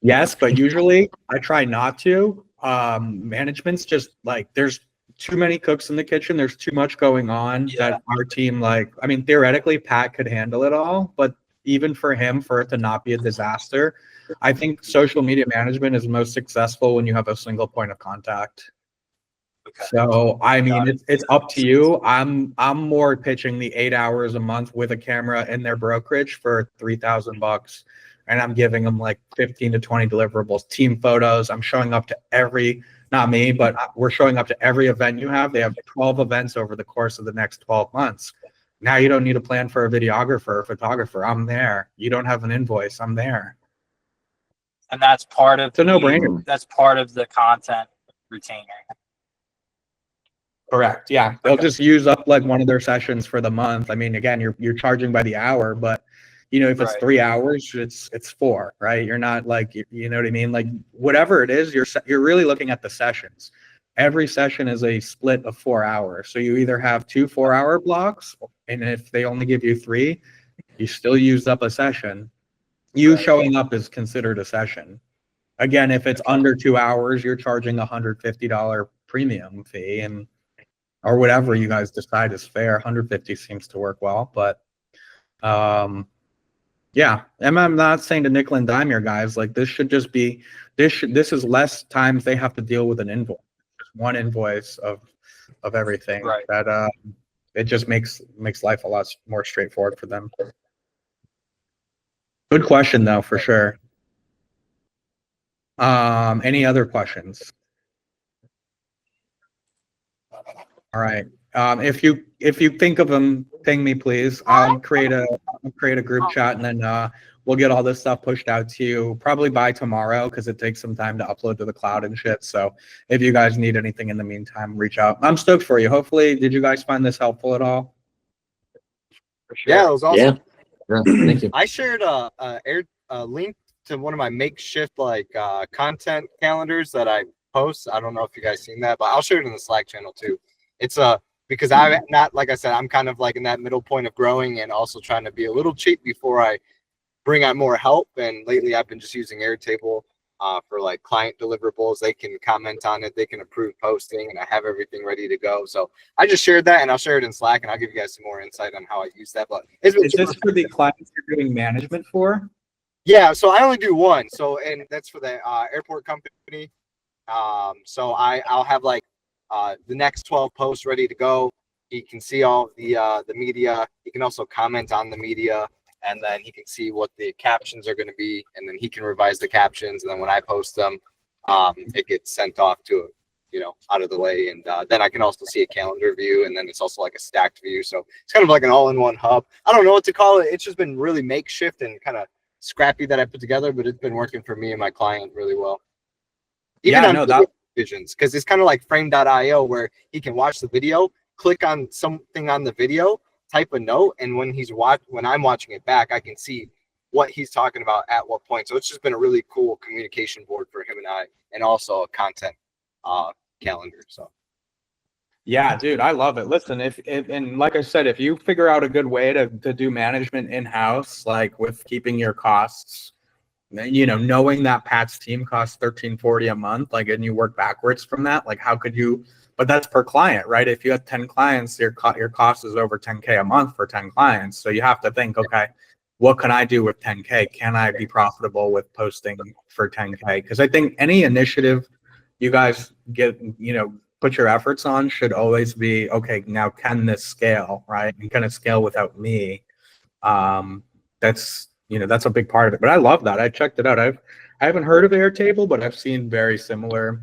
Yes, but usually I try not to. Management's just like there's too many cooks in the kitchen. There's too much going on that our team, like, I mean, theoretically, Pat could handle it all, but even for him, for it to not be a disaster, I think social media management is most successful when you have a single point of contact. Okay. So I mean, it's up to you. I'm more pitching the 8 hours a month with a camera in their brokerage for $3,000, and I'm giving them like 15 to 20 deliverables, team photos. I'm showing up to every, not me, but we're showing up to every event you have. They have 12 events over the course of the next 12 months. Now you don't need a plan for a videographer or photographer. I'm there. You don't have an invoice. I'm there. And that's part of It's a no-brainer. That's part of the content retainer. Correct. Yeah. They'll just use up like one of their sessions for the month. I mean, again, you're charging by the hour, but you know, if it's 3 hours, it's 4, right? You're not like, you know what I mean? Like whatever it is, you're really looking at the sessions. Every session is a split of 4 hours. So you either have 2 4-hour blocks, and if they only give you 3, you still used up a session. You showing up is considered a session. Again, if it's under 2 hours, you're charging $150 premium fee, and or whatever you guys decide is fair. 150 seems to work well, but yeah. And I'm not saying to nickel and dime your guys, like this should just be, this is less times they have to deal with an invoice. Just one invoice of everything. Right. That it just makes life a lot more straightforward for them. Good question though, for sure. Any other questions? All right. If you think of them, ping me, please. I'll create a group chat, and then we'll get all this stuff pushed out to you probably by tomorrow, because it takes some time to upload to the cloud and shit. So if you guys need anything in the meantime, reach out. I'm stoked for you. Hopefully, did you guys find this helpful at all? Yeah, it was awesome. Yeah, thank you. I shared a link to one of my makeshift content calendars that I post. I don't know if you guys seen that, but I'll share it in the Slack channel too. It's because I'm not, like I said, I'm kind of like in that middle point of growing and also trying to be a little cheap before I bring on more help. And lately I've been just using Airtable for like client deliverables. They can comment on it, they can approve posting, and I have everything ready to go. So I just shared that, and I'll share it in Slack, and I'll give you guys some more insight on how I use that. But Is this for the clients you're doing management for? yeah, so I only do one. So, and that's for the airport company. So I'll have like the next 12 posts ready to go. He can see all the media. He can also comment on the media, and then he can see what the captions are going to be, and then he can revise the captions. And then when I post them, it gets sent off to, out of the way. And then I can also see a calendar view, and then it's also like a stacked view. So it's kind of like an all-in-one hub. I don't know what to call it. It's just been really makeshift and kind of scrappy that I put together, but it's been working for me and my client really well. Even Yeah, on no, that visions, because it's kind of like frame.io, where he can watch the video, click on something on the video, type a note, and when I'm watching it back, I can see what he's talking about at what point. So it's just been a really cool communication board for him and I, and also a content calendar. So yeah, dude, I love it. Listen, if and like I said, if you figure out a good way to do management in-house, like with keeping your costs, knowing that Pat's team costs $13.40 a month, like, and you work backwards from that, like, how could you? But that's per client, right? If you have 10 clients, your cost is over 10K a month for 10 clients. So you have to think, okay, what can I do with 10K? Can I be profitable with posting for 10K? Because I think any initiative you guys get, put your efforts on should always be, okay, now can this scale, right? And can it scale without me? That's a big part of it. But I love that. I checked it out. I haven't heard of Airtable, but I've seen very similar.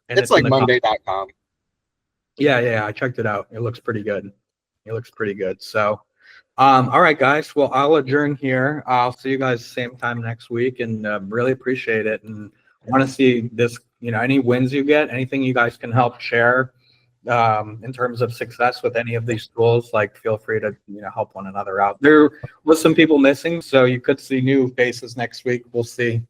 And it's like Monday.com. Yeah, I checked it out. It looks pretty good. So, all right, guys. Well, I'll adjourn here. I'll see you guys same time next week, and really appreciate it. And I want to see this, any wins you get, anything you guys can help share in terms of success with any of these tools, like feel free to help one another out. There was some people missing, so you could see new faces next week. We'll see.